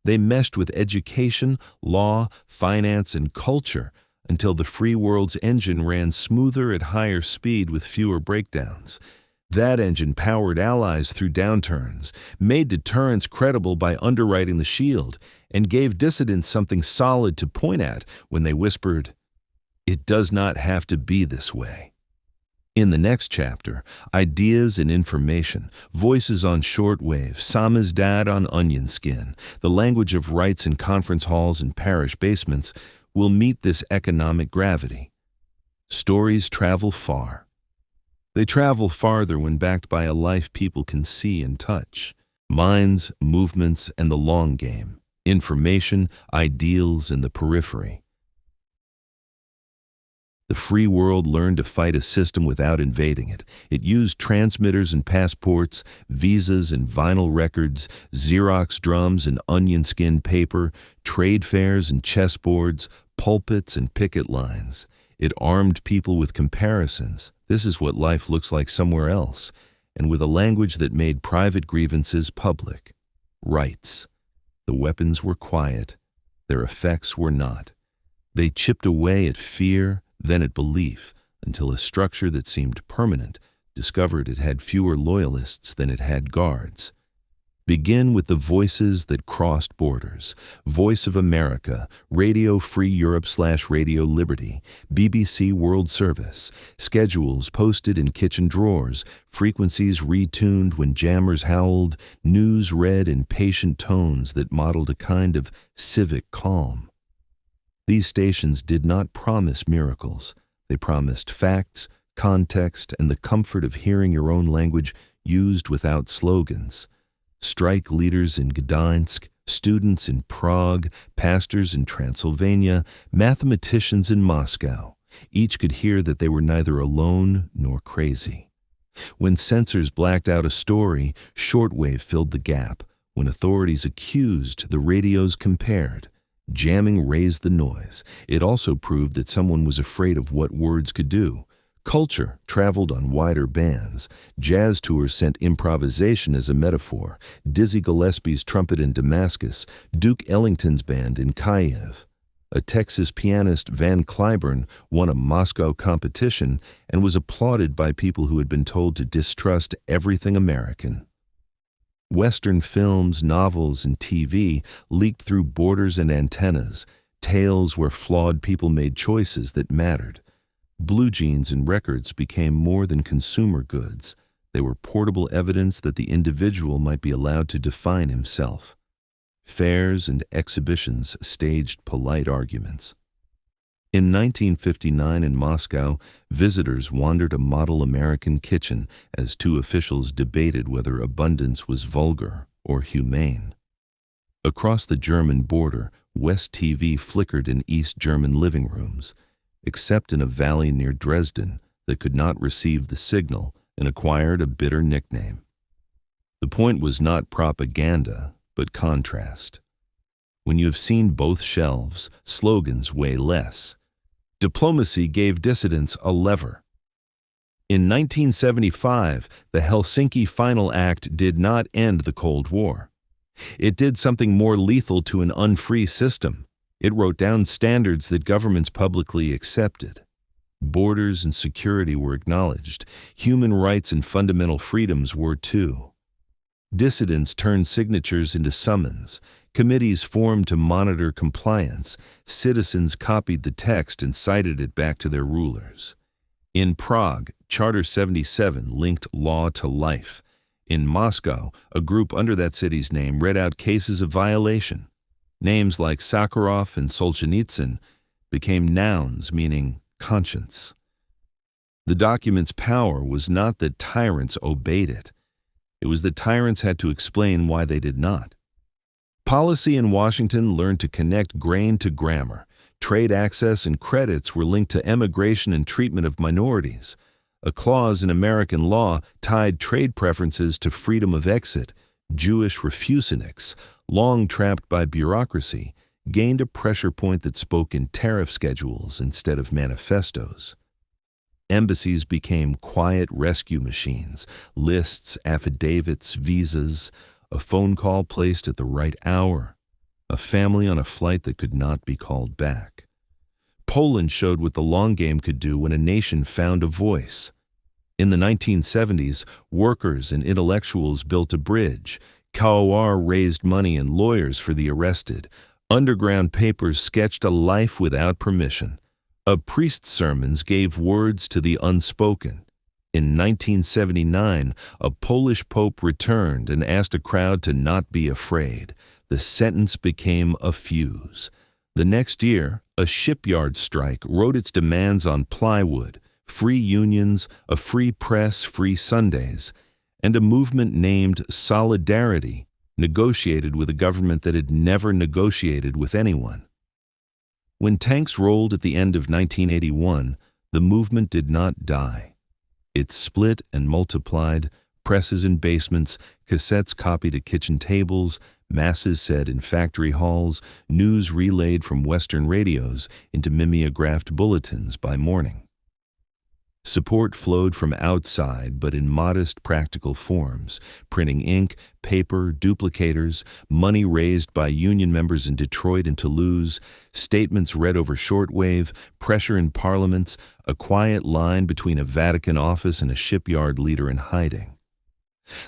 They meshed with education, law, finance, and culture until the free world's engine ran smoother at higher speed with fewer breakdowns. That engine powered allies through downturns, made deterrence credible by underwriting the shield, and gave dissidents something solid to point at when they whispered, "It does not have to be this way." In the next chapter, ideas and information, voices on shortwave, samizdat on onion skin, the language of rights in conference halls and parish basements will meet this economic gravity. Stories travel far. They travel farther when backed by a life people can see and touch. Minds, movements, and the long game. Information, ideals, and the periphery. The free world learned to fight a system without invading it. It used transmitters and passports, visas and vinyl records, Xerox drums and onion skin paper, trade fairs and chessboards, pulpits and picket lines. It armed people with comparisons. This is what life looks like somewhere else, and with a language that made private grievances public. Rights. The weapons were quiet. Their effects were not. They chipped away at fear, then at belief, until a structure that seemed permanent discovered it had fewer loyalists than it had guards. Begin with the voices that crossed borders. Voice of America, Radio Free Europe/Radio Liberty, BBC World Service, schedules posted in kitchen drawers, frequencies retuned when jammers howled, news read in patient tones that modeled a kind of civic calm. These stations did not promise miracles. They promised facts, context, and the comfort of hearing your own language used without slogans. Strike leaders in Gdansk, students in Prague, pastors in Transylvania, mathematicians in Moscow. Each could hear that they were neither alone nor crazy. When censors blacked out a story, shortwave filled the gap. When authorities accused, the radios compared. Jamming raised the noise. It also proved that someone was afraid of what words could do. Culture traveled on wider bands. Jazz tours sent improvisation as a metaphor. Dizzy Gillespie's trumpet in Damascus, Duke Ellington's band in Kiev. A Texas pianist, Van Cliburn, won a Moscow competition and was applauded by people who had been told to distrust everything American. Western films, novels, and TV leaked through borders and antennas, tales where flawed people made choices that mattered. Blue jeans and records became more than consumer goods. They were portable evidence that the individual might be allowed to define himself. Fairs and exhibitions staged polite arguments. In 1959 in Moscow, visitors wandered a model American kitchen as two officials debated whether abundance was vulgar or humane. Across the German border, West TV flickered in East German living rooms, except in a valley near Dresden that could not receive the signal and acquired a bitter nickname. The point was not propaganda, but contrast. When you have seen both shelves, slogans weigh less. Diplomacy gave dissidents a lever. In 1975, the Helsinki Final Act did not end the Cold War. It did something more lethal to an unfree system. It wrote down standards that governments publicly accepted. Borders and security were acknowledged. Human rights and fundamental freedoms were too. Dissidents turned signatures into summons. Committees formed to monitor compliance. Citizens copied the text and cited it back to their rulers. In Prague, Charter 77 linked law to life. In Moscow, a group under that city's name read out cases of violation. Names like Sakharov and Solzhenitsyn became nouns meaning conscience. The document's power was not that tyrants obeyed it. It was that tyrants had to explain why they did not. Policy in Washington learned to connect grain to grammar. Trade access and credits were linked to emigration and treatment of minorities. A clause in American law tied trade preferences to freedom of exit. Jewish refuseniks, long trapped by bureaucracy, gained a pressure point that spoke in tariff schedules instead of manifestos. Embassies became quiet rescue machines, lists, affidavits, visas, a phone call placed at the right hour, a family on a flight that could not be called back. Poland showed what the long game could do when a nation found a voice. In the 1970s, workers and intellectuals built a bridge. KOR raised money and lawyers for the arrested. Underground papers sketched a life without permission. A priest's sermons gave words to the unspoken. In 1979, a Polish pope returned and asked a crowd to not be afraid. The sentence became a fuse. The next year, a shipyard strike wrote its demands on plywood, free unions, a free press, free Sundays, and a movement named Solidarity negotiated with a government that had never negotiated with anyone. When tanks rolled at the end of 1981, the movement did not die. It split and multiplied, presses in basements, cassettes copied at kitchen tables, masses said in factory halls, news relayed from Western radios into mimeographed bulletins by morning. Support flowed from outside, but in modest, practical forms: printing ink, paper, duplicators, money raised by union members in Detroit and Toulouse, statements read over shortwave, pressure in parliaments, a quiet line between a Vatican office and a shipyard leader in hiding.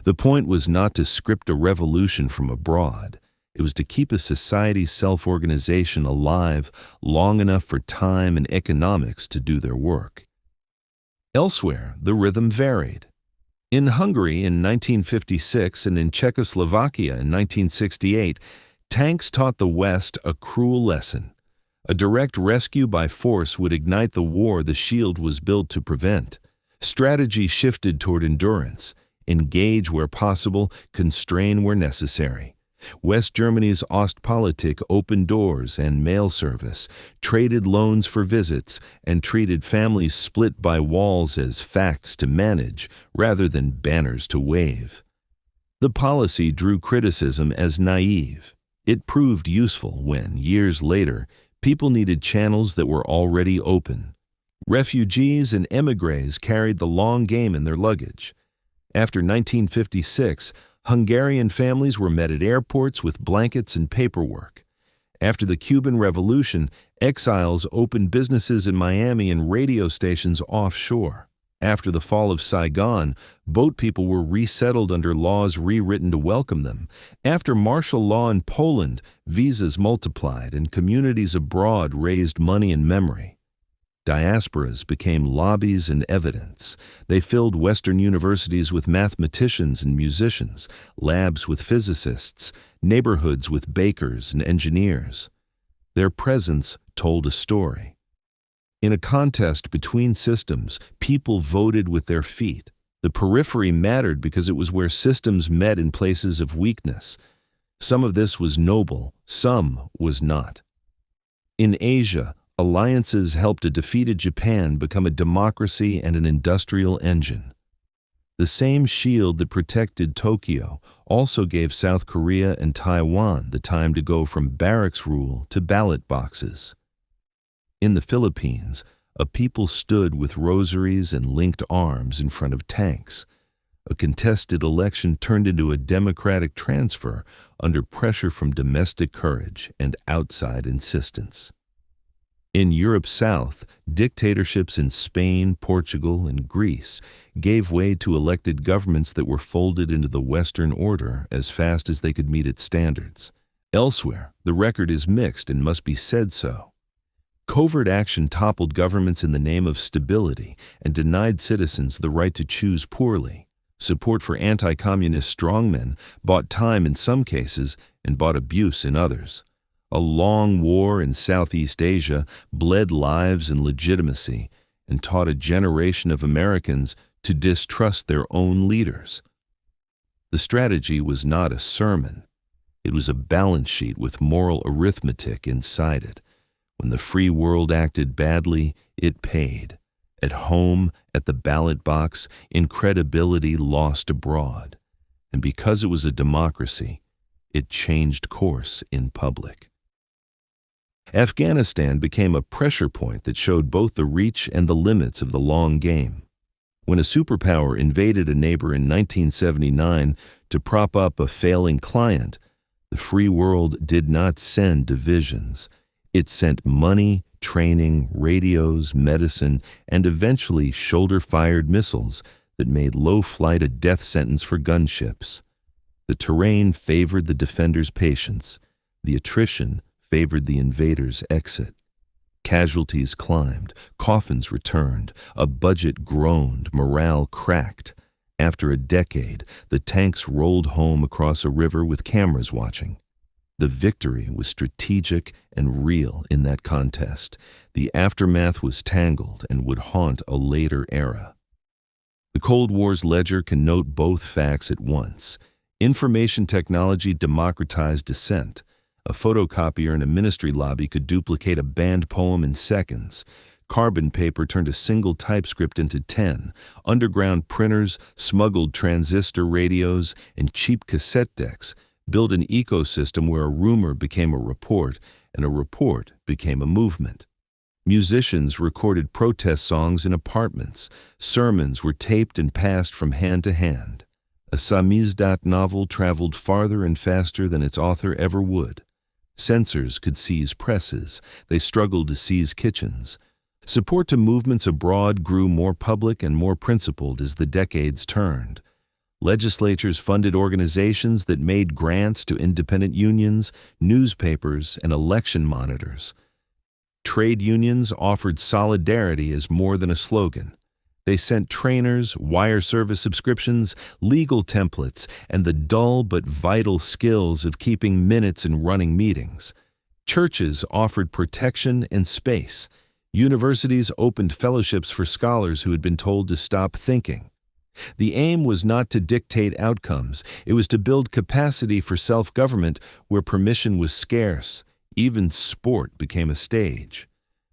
The point was not to script a revolution from abroad. It was to keep a society's self-organization alive long enough for time and economics to do their work. Elsewhere, the rhythm varied. In Hungary in 1956 and in Czechoslovakia in 1968, tanks taught the West a cruel lesson. A direct rescue by force would ignite the war the shield was built to prevent. Strategy shifted toward endurance. Engage where possible, constrain where necessary. West Germany's Ostpolitik opened doors and mail service, traded loans for visits, and treated families split by walls as facts to manage rather than banners to wave. The policy drew criticism as naive. It proved useful when, years later, people needed channels that were already open. Refugees and émigrés carried the long game in their luggage. After 1956, Hungarian families were met at airports with blankets and paperwork. After the Cuban Revolution, exiles opened businesses in Miami and radio stations offshore. After the fall of Saigon, boat people were resettled under laws rewritten to welcome them. After martial law in Poland, visas multiplied and communities abroad raised money and memory. Diasporas became lobbies and evidence. They filled Western universities with mathematicians and musicians, labs with physicists, neighborhoods with bakers and engineers. Their presence told a story. In a contest between systems, people voted with their feet. The periphery mattered because it was where systems met in places of weakness. Some of this was noble, some was not. In Asia, alliances helped a defeated Japan become a democracy and an industrial engine. The same shield that protected Tokyo also gave South Korea and Taiwan the time to go from barracks rule to ballot boxes. In the Philippines, a people stood with rosaries and linked arms in front of tanks. A contested election turned into a democratic transfer under pressure from domestic courage and outside insistence. In Europe's south, dictatorships in Spain, Portugal, and Greece gave way to elected governments that were folded into the Western order as fast as they could meet its standards. Elsewhere, the record is mixed and must be said so. Covert action toppled governments in the name of stability and denied citizens the right to choose poorly. Support for anti-communist strongmen bought time in some cases and bought abuse in others. A long war in Southeast Asia bled lives and legitimacy and taught a generation of Americans to distrust their own leaders. The strategy was not a sermon. It was a balance sheet with moral arithmetic inside it. When the free world acted badly, it paid. At home, at the ballot box, in credibility lost abroad. And because it was a democracy, it changed course in public. Afghanistan became a pressure point that showed both the reach and the limits of the long game. When a superpower invaded a neighbor in 1979 to prop up a failing client, the free world did not send divisions. It sent money, training, radios, medicine, and eventually shoulder-fired missiles that made low flight a death sentence for gunships. The terrain favored the defender's patience. The attrition favored the invader's exit. Casualties climbed, coffins returned, a budget groaned, morale cracked. After a decade, the tanks rolled home across a river with cameras watching. The victory was strategic and real in that contest. The aftermath was tangled and would haunt a later era. The Cold War's ledger can note both facts at once. Information technology democratized dissent. A photocopier in a ministry lobby could duplicate a banned poem in seconds. Carbon paper turned a single typescript into 10. Underground printers, smuggled transistor radios, and cheap cassette decks built an ecosystem where a rumor became a report, and a report became a movement. Musicians recorded protest songs in apartments. Sermons were taped and passed from hand to hand. A samizdat novel traveled farther and faster than its author ever would. Censors could seize presses. They struggled to seize kitchens. Support to movements abroad grew more public and more principled as the decades turned. Legislatures funded organizations that made grants to independent unions, newspapers, and election monitors. Trade unions offered solidarity as more than a slogan. They sent trainers, wire service subscriptions, legal templates, and the dull but vital skills of keeping minutes and running meetings. Churches offered protection and space. Universities opened fellowships for scholars who had been told to stop thinking. The aim was not to dictate outcomes, it was to build capacity for self-government where permission was scarce. Even sport became a stage.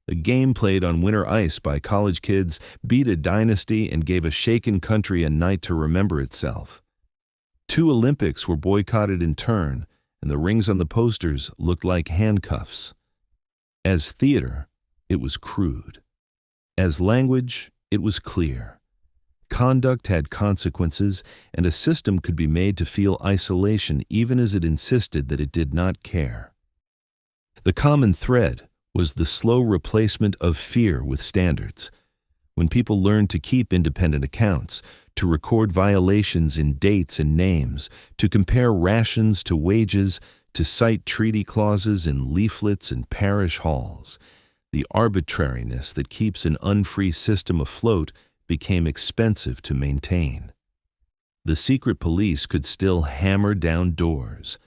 A game played on winter ice by college kids beat a dynasty and gave a shaken country a night to remember itself. 2 Olympics were boycotted in turn, and the rings on the posters looked like handcuffs. As theater, it was crude. As language, it was clear. Conduct had consequences, and a system could be made to feel isolation even as it insisted that it did not care. The common thread was the slow replacement of fear with standards. When people learned to keep independent accounts, to record violations in dates and names, to compare rations to wages, to cite treaty clauses in leaflets and parish halls, the arbitrariness that keeps an unfree system afloat became expensive to maintain. The secret police could still hammer down doors.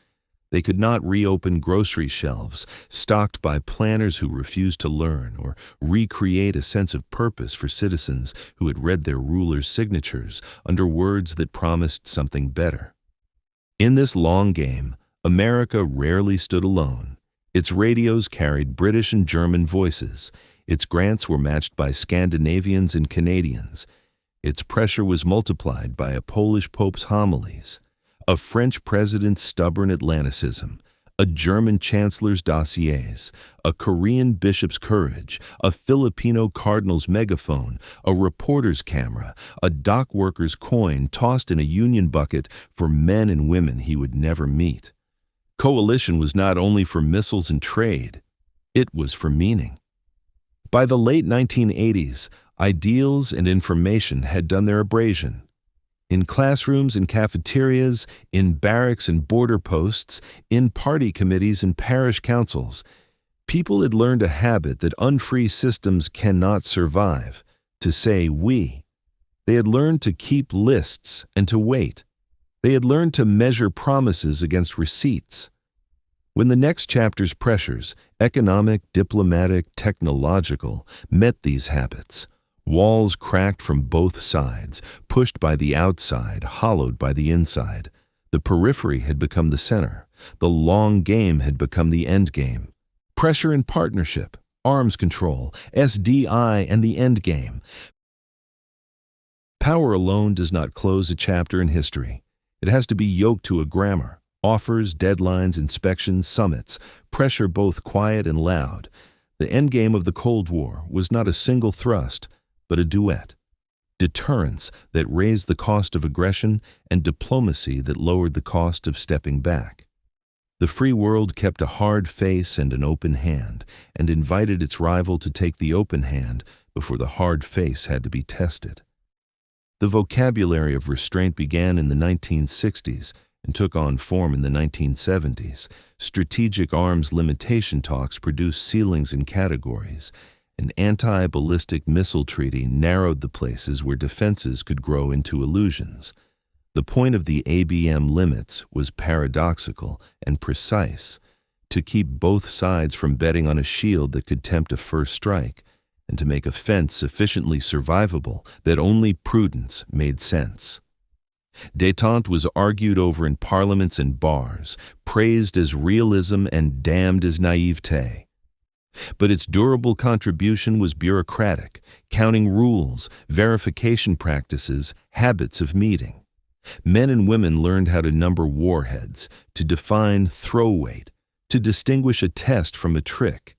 They could not reopen grocery shelves stocked by planners who refused to learn or recreate a sense of purpose for citizens who had read their rulers' signatures under words that promised something better. In this long game, America rarely stood alone. Its radios carried British and German voices. Its grants were matched by Scandinavians and Canadians. Its pressure was multiplied by a Polish pope's homilies, a French president's stubborn Atlanticism, a German chancellor's dossiers, a Korean bishop's courage, a Filipino cardinal's megaphone, a reporter's camera, a dock worker's coin tossed in a union bucket for men and women he would never meet. Coalition was not only for missiles and trade, it was for meaning. By the late 1980s, ideals and information had done their abrasion. In classrooms and cafeterias, in barracks and border posts, in party committees and parish councils, people had learned a habit that unfree systems cannot survive, to say we. They had learned to keep lists and to wait. They had learned to measure promises against receipts. When the next chapter's pressures, economic, diplomatic, technological, met these habits, walls cracked from both sides, pushed by the outside, hollowed by the inside. The periphery had become the center. The long game had become the end game. Pressure and partnership, arms control, SDI, and the end game. Power alone does not close a chapter in history. It has to be yoked to a grammar. Offers, deadlines, inspections, summits, pressure both quiet and loud. The endgame of the Cold War was not a single thrust, but a duet. Deterrence that raised the cost of aggression and diplomacy that lowered the cost of stepping back. The free world kept a hard face and an open hand, and invited its rival to take the open hand before the hard face had to be tested. The vocabulary of restraint began in the 1960s, and took on form in the 1970s. Strategic arms limitation talks produced ceilings and categories. An anti-ballistic missile treaty narrowed the places where defenses could grow into illusions. The point of the ABM limits was paradoxical and precise, to keep both sides from betting on a shield that could tempt a first strike, and to make a fence sufficiently survivable that only prudence made sense. Détente was argued over in parliaments and bars, praised as realism and damned as naivete. But its durable contribution was bureaucratic, counting rules, verification practices, habits of meeting. Men and women learned how to number warheads, to define throw weight, to distinguish a test from a trick.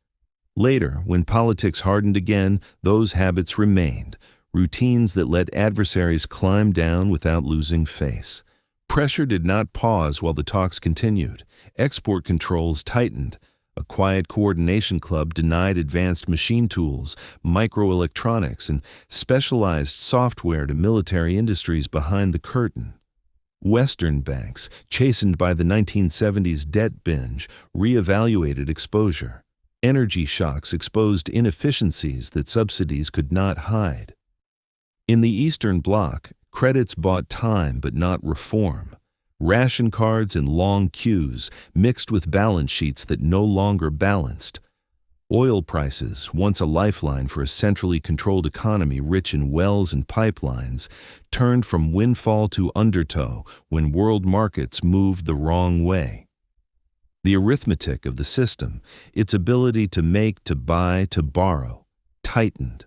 Later, when politics hardened again, those habits remained, routines that let adversaries climb down without losing face. Pressure did not pause while the talks continued. Export controls tightened. A quiet coordination club denied advanced machine tools, microelectronics, and specialized software to military industries behind the curtain. Western banks, chastened by the 1970s debt binge, reevaluated exposure. Energy shocks exposed inefficiencies that subsidies could not hide. In the Eastern Bloc, credits bought time but not reform. Ration cards and long queues mixed with balance sheets that no longer balanced. Oil prices, once a lifeline for a centrally controlled economy rich in wells and pipelines, turned from windfall to undertow when world markets moved the wrong way. The arithmetic of the system, its ability to make, to buy, to borrow, tightened.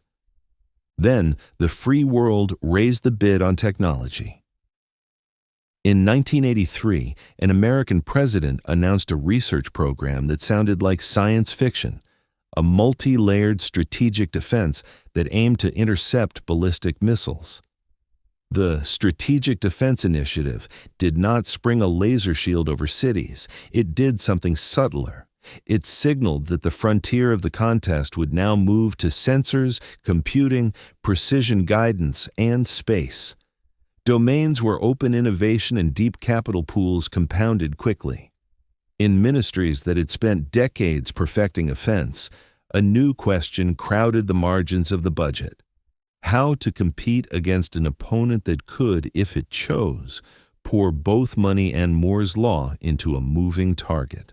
Then the free world raised the bid on technology. In 1983, an American president announced a research program that sounded like science fiction, a multi-layered strategic defense that aimed to intercept ballistic missiles. The Strategic Defense Initiative did not spring a laser shield over cities. It did something subtler. It signaled that the frontier of the contest would now move to sensors, computing, precision guidance, and space. Domains where open innovation and deep capital pools compounded quickly. In ministries that had spent decades perfecting offense, a new question crowded the margins of the budget: how to compete against an opponent that could, if it chose, pour both money and Moore's Law into a moving target.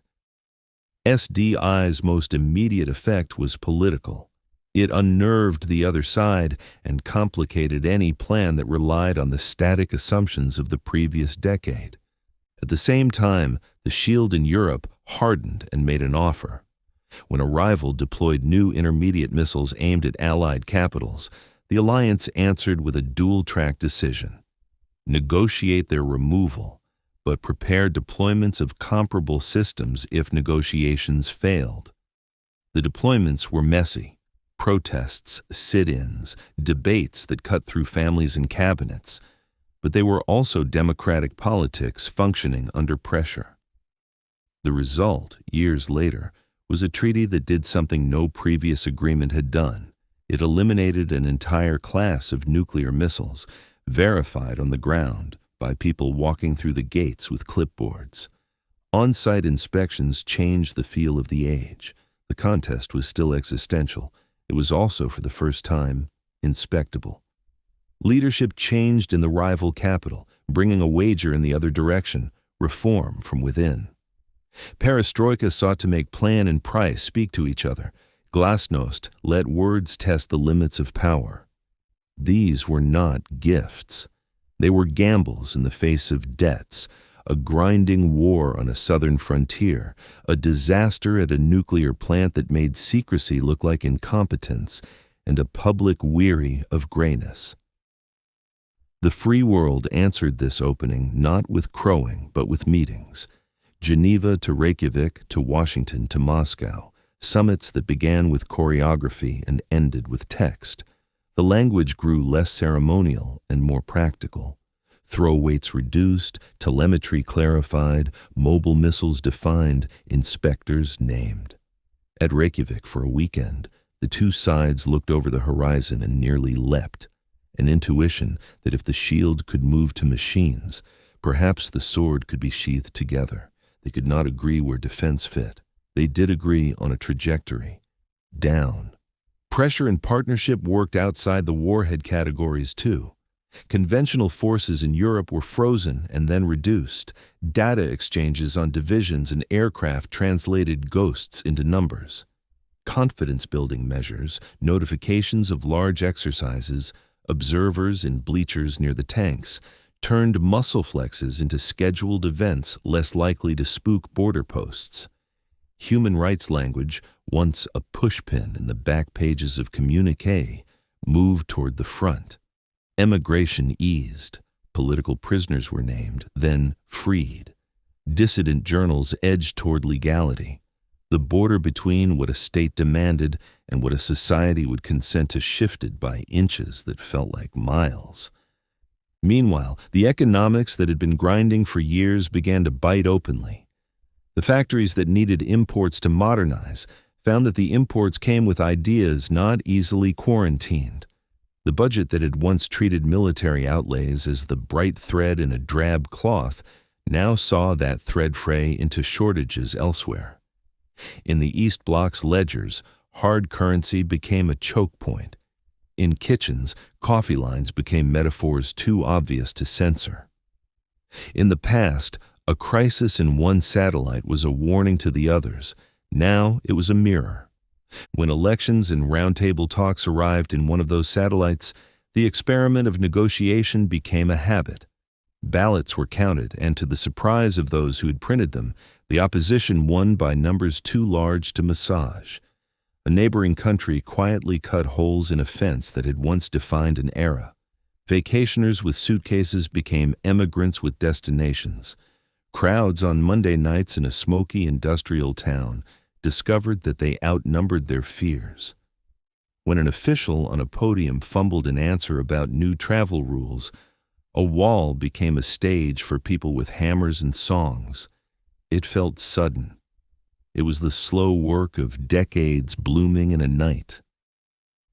SDI's most immediate effect was political. It unnerved the other side and complicated any plan that relied on the static assumptions of the previous decade. At the same time, the shield in Europe hardened and made an offer. When a rival deployed new intermediate missiles aimed at Allied capitals, the alliance answered with a dual-track decision: negotiate their removal, but prepare deployments of comparable systems if negotiations failed. The deployments were messy: protests, sit-ins, debates that cut through families and cabinets, but they were also democratic politics functioning under pressure. The result, years later, was a treaty that did something no previous agreement had done. It eliminated an entire class of nuclear missiles, verified on the ground by people walking through the gates with clipboards. On-site inspections changed the feel of the age. The contest was still existential. It was also, for the first time, inspectable. Leadership changed in the rival capital, bringing a wager in the other direction: reform from within. Perestroika sought to make plan and price speak to each other. Glasnost let words test the limits of power. These were not gifts. They were gambles in the face of debts, a grinding war on a southern frontier, a disaster at a nuclear plant that made secrecy look like incompetence, and a public weary of grayness. The free world answered this opening not with crowing, but with meetings. Geneva to Reykjavik to Washington to Moscow, summits that began with choreography and ended with text. The language grew less ceremonial and more practical. Throw weights reduced, telemetry clarified, mobile missiles defined, inspectors named. At Reykjavik for a weekend, the two sides looked over the horizon and nearly leapt. An intuition that if the shield could move to machines, perhaps the sword could be sheathed together. They could not agree where defense fit. They did agree on a trajectory: down. Pressure and partnership worked outside the warhead categories too. Conventional forces in Europe were frozen and then reduced. Data exchanges on divisions and aircraft translated ghosts into numbers. Confidence-building measures, notifications of large exercises, observers in bleachers near the tanks, turned muscle flexes into scheduled events less likely to spook border posts. Human rights language, once a pushpin in the back pages of communiqué, moved toward the front. Emigration eased. Political prisoners were named, then freed. Dissident journals edged toward legality. The border between what a state demanded and what a society would consent to shifted by inches that felt like miles. Meanwhile, the economics that had been grinding for years began to bite openly. The factories that needed imports to modernize found that the imports came with ideas not easily quarantined. The budget that had once treated military outlays as the bright thread in a drab cloth now saw that thread fray into shortages elsewhere. In the East Bloc's ledgers, hard currency became a choke point. In kitchens, coffee lines became metaphors too obvious to censor. In the past, a crisis in one satellite was a warning to the others. Now it was a mirror. When elections and roundtable talks arrived in one of those satellites, the experiment of negotiation became a habit. Ballots were counted, and to the surprise of those who had printed them, the opposition won by numbers too large to massage. A neighboring country quietly cut holes in a fence that had once defined an era. Vacationers with suitcases became emigrants with destinations. Crowds on Monday nights in a smoky industrial town discovered that they outnumbered their fears. When an official on a podium fumbled an answer about new travel rules, a wall became a stage for people with hammers and songs. It felt sudden. It was the slow work of decades blooming in a night.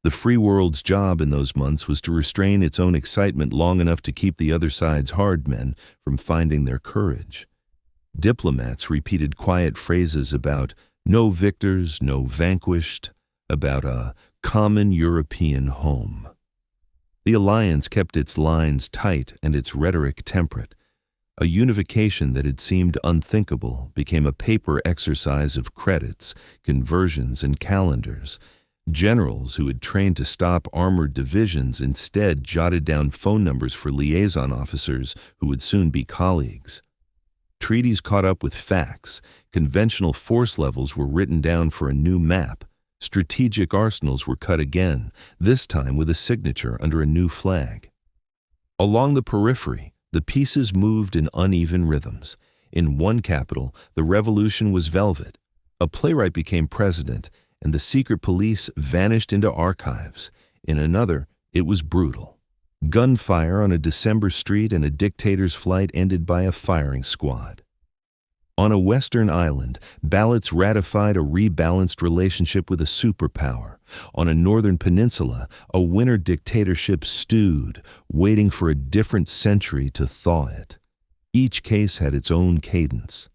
The free world's job in those months was to restrain its own excitement long enough to keep the other side's hard men from finding their courage. Diplomats repeated quiet phrases about no victors, no vanquished, about a common European home. The alliance kept its lines tight and its rhetoric temperate. A unification that had seemed unthinkable became a paper exercise of credits, conversions, and calendars. Generals who had trained to stop armored divisions instead jotted down phone numbers for liaison officers who would soon be colleagues. Treaties caught up with facts. Conventional force levels were written down for a new map. Strategic arsenals were cut again, this time with a signature under a new flag. Along the periphery, the pieces moved in uneven rhythms. In one capital, the revolution was velvet. A playwright became president, and the secret police vanished into archives. In another, it was brutal. Gunfire on a December street and a dictator's flight ended by a firing squad. On a western island, ballots ratified a rebalanced relationship with a superpower. On a northern peninsula, a winter dictatorship stewed, waiting for a different century to thaw it. Each case had its own cadence.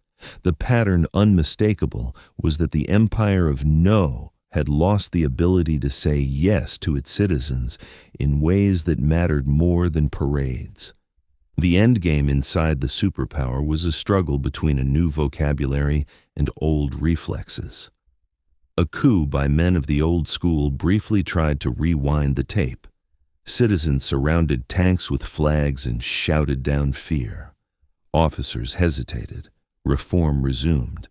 The pattern, unmistakable, was that the empire of no had lost the ability to say yes to its citizens in ways that mattered more than parades. The endgame inside the superpower was a struggle between a new vocabulary and old reflexes. A coup by men of the old school briefly tried to rewind the tape. Citizens surrounded tanks with flags and shouted down fear. Officers hesitated. Reform resumed.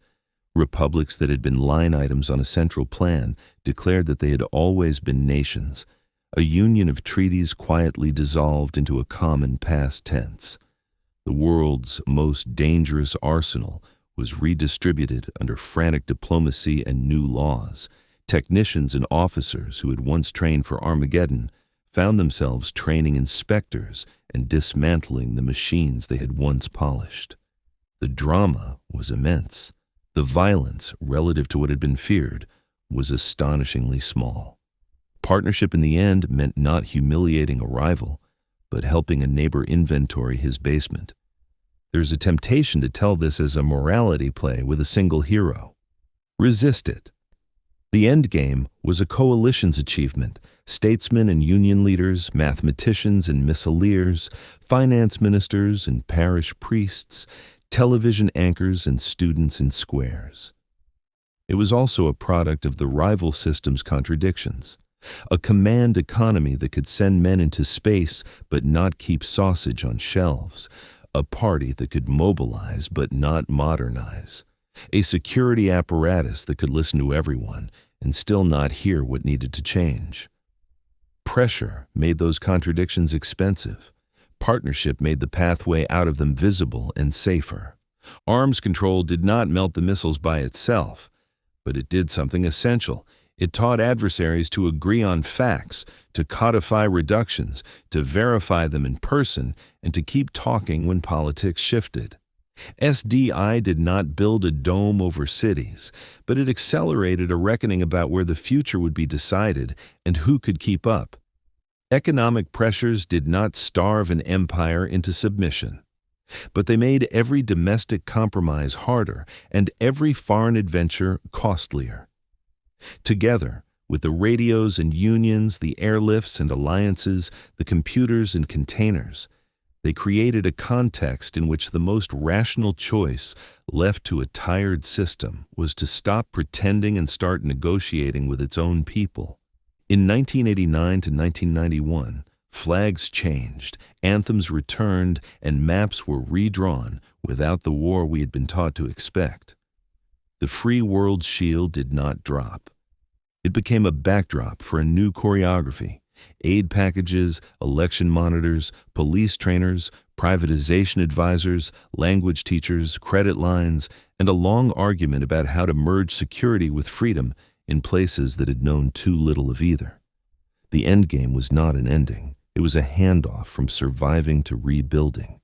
Republics that had been line items on a central plan declared that they had always been nations. A union of treaties quietly dissolved into a common past tense. The world's most dangerous arsenal was redistributed under frantic diplomacy and new laws. Technicians and officers who had once trained for Armageddon found themselves training inspectors and dismantling the machines they had once polished. The drama was immense. The violence, relative to what had been feared, was astonishingly small. Partnership in the end meant not humiliating a rival, but helping a neighbor inventory his basement. There's a temptation to tell this as a morality play with a single hero. Resist it. The endgame was a coalition's achievement. Statesmen and union leaders, mathematicians and missileers, finance ministers and parish priests, television anchors and students in squares. It was also a product of the rival system's contradictions. A command economy that could send men into space but not keep sausage on shelves. A party that could mobilize but not modernize. A security apparatus that could listen to everyone and still not hear what needed to change. Pressure made those contradictions expensive. Partnership made the pathway out of them visible and safer. Arms control did not melt the missiles by itself, but it did something essential. It taught adversaries to agree on facts, to codify reductions, to verify them in person, and to keep talking when politics shifted. SDI did not build a dome over cities, but it accelerated a reckoning about where the future would be decided and who could keep up. Economic pressures did not starve an empire into submission, but they made every domestic compromise harder and every foreign adventure costlier. Together, with the radios and unions, the airlifts and alliances, the computers and containers, They created a context in which the most rational choice left to a tired system was to stop pretending and start negotiating with its own people. In 1989 to 1991, flags changed, anthems returned, and maps were redrawn without the war we had been taught to expect. The free world shield did not drop. It became a backdrop for a new choreography. Aid packages, election monitors, police trainers, privatization advisors, language teachers, credit lines, and a long argument about how to merge security with freedom in places that had known too little of either. The endgame was not an ending. It was a handoff from surviving to rebuilding.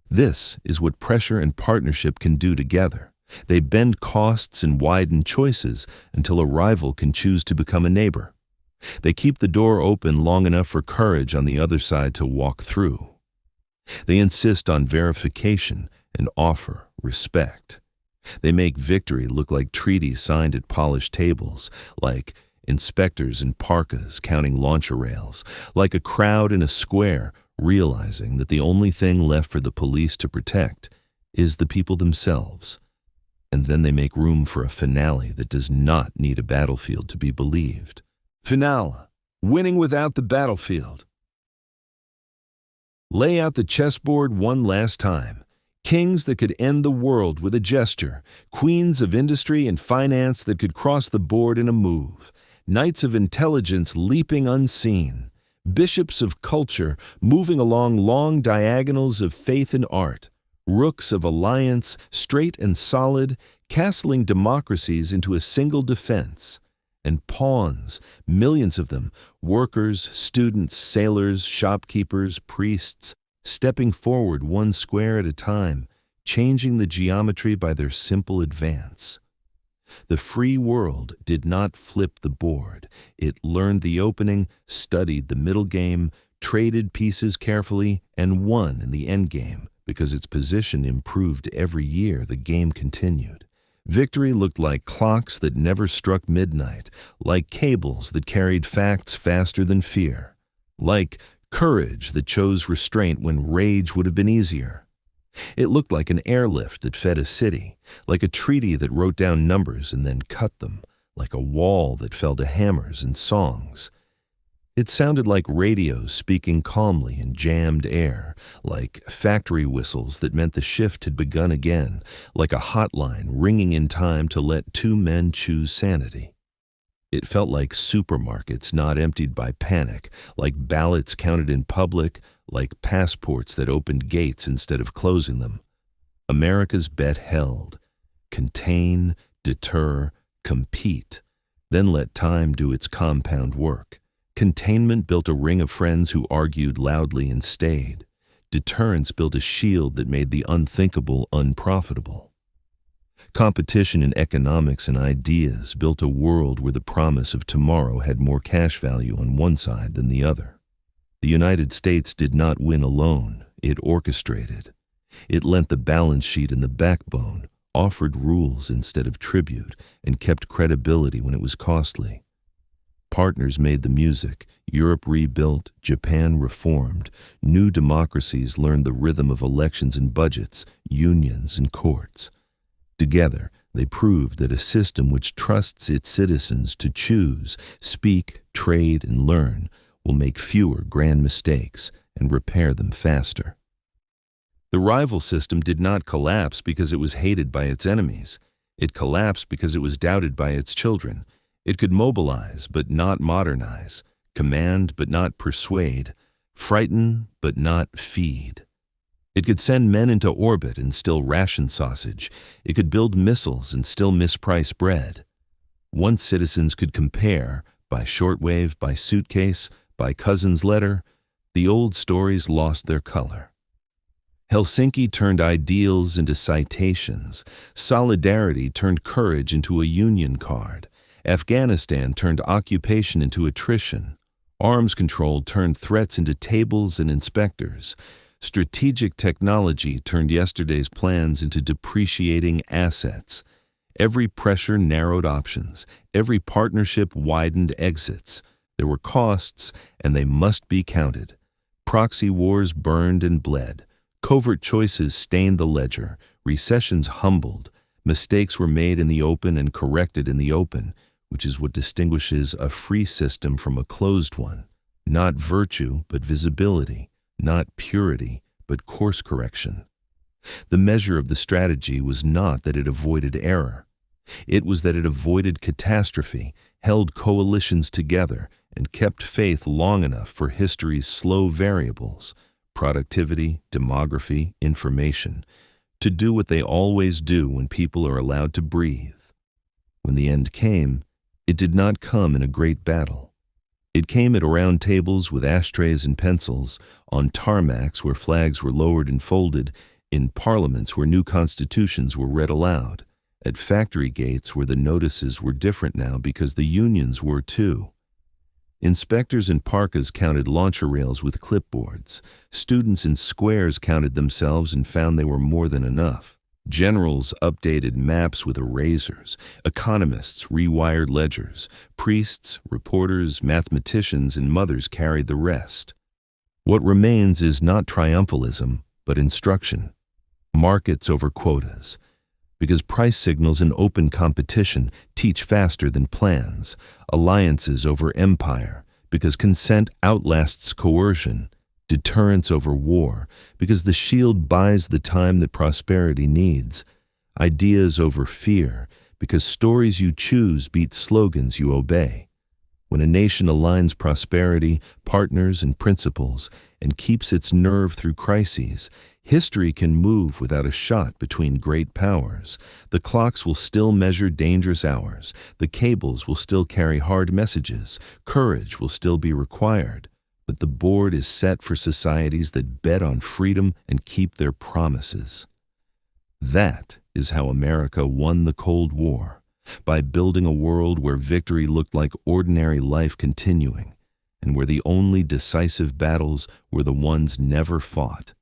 This is what pressure and partnership can do together. They bend costs and widen choices until a rival can choose to become a neighbor. They keep the door open long enough for courage on the other side to walk through. They insist on verification and offer respect. They make victory look like treaties signed at polished tables, like inspectors in parkas counting launcher rails, like a crowd in a square realizing that the only thing left for the police to protect is the people themselves. And then they make room for a finale that does not need a battlefield to be believed. Finale, winning without the battlefield. Lay out the chessboard one last time. Kings that could end the world with a gesture. Queens of industry and finance that could cross the board in a move. Knights of intelligence leaping unseen. Bishops of culture moving along long diagonals of faith and art. Rooks of alliance, straight and solid, castling democracies into a single defense. And pawns, millions of them, workers, students, sailors, shopkeepers, priests, stepping forward one square at a time, changing the geometry by their simple advance. The free world did not flip the board. It learned the opening, studied the middle game, traded pieces carefully, and won in the end game because its position improved every year the game continued. Victory looked like clocks that never struck midnight, like cables that carried facts faster than fear, like courage that chose restraint when rage would have been easier. It looked like an airlift that fed a city, like a treaty that wrote down numbers and then cut them, like a wall that fell to hammers and songs. It sounded like radios speaking calmly in jammed air, like factory whistles that meant the shift had begun again, like a hotline ringing in time to let two men choose sanity. It felt like supermarkets not emptied by panic, like ballots counted in public, like passports that opened gates instead of closing them. America's bet held. Contain, deter, compete, then let time do its compound work. Containment built a ring of friends who argued loudly and stayed. Deterrence built a shield that made the unthinkable unprofitable. Competition in economics and ideas built a world where the promise of tomorrow had more cash value on one side than the other. The United States did not win alone. It orchestrated. It lent the balance sheet and the backbone, offered rules instead of tribute, and kept credibility when it was costly. Partners made the music, Europe rebuilt, Japan reformed, new democracies learned the rhythm of elections and budgets, unions and courts. Together, they proved that a system which trusts its citizens to choose, speak, trade, and learn will make fewer grand mistakes and repair them faster. The rival system did not collapse because it was hated by its enemies. It collapsed because it was doubted by its children. It could mobilize but not modernize, command but not persuade, frighten but not feed. It could send men into orbit and still ration sausage. It could build missiles and still misprice bread. Once citizens could compare, by shortwave, by suitcase, by cousin's letter, the old stories lost their color. Helsinki turned ideals into citations. Solidarity turned courage into a union card. Afghanistan turned occupation into attrition. Arms control turned threats into tables and inspectors. Strategic technology turned yesterday's plans into depreciating assets. Every pressure narrowed options. Every partnership widened exits. There were costs, and they must be counted. Proxy wars burned and bled. Covert choices stained the ledger, recessions humbled, mistakes were made in the open and corrected in the open, which is what distinguishes a free system from a closed one. Not virtue, but visibility, not purity, but course correction. The measure of the strategy was not that it avoided error. It was that it avoided catastrophe, held coalitions together, and kept faith long enough for history's slow variables, productivity, demography, information, to do what they always do when people are allowed to breathe. When the end came, it did not come in a great battle. It came at round tables with ashtrays and pencils, on tarmacs where flags were lowered and folded, in parliaments where new constitutions were read aloud, at factory gates where the notices were different now because the unions were too. Inspectors in parkas counted launcher rails with clipboards. Students in squares counted themselves and found they were more than enough. Generals updated maps with erasers. Economists rewired ledgers. Priests, reporters, mathematicians, and mothers carried the rest. What remains is not triumphalism, but instruction. Markets over quotas. Because price signals in open competition teach faster than plans. Alliances over empire, because consent outlasts coercion. Deterrence over war, because the shield buys the time that prosperity needs. Ideas over fear, because stories you choose beat slogans you obey. When a nation aligns prosperity, partners, and principles, and keeps its nerve through crises, history can move without a shot between great powers. The clocks will still measure dangerous hours. The cables will still carry hard messages. Courage will still be required. But the board is set for societies that bet on freedom and keep their promises. That is how America won the Cold War, by building a world where victory looked like ordinary life continuing, and where the only decisive battles were the ones never fought.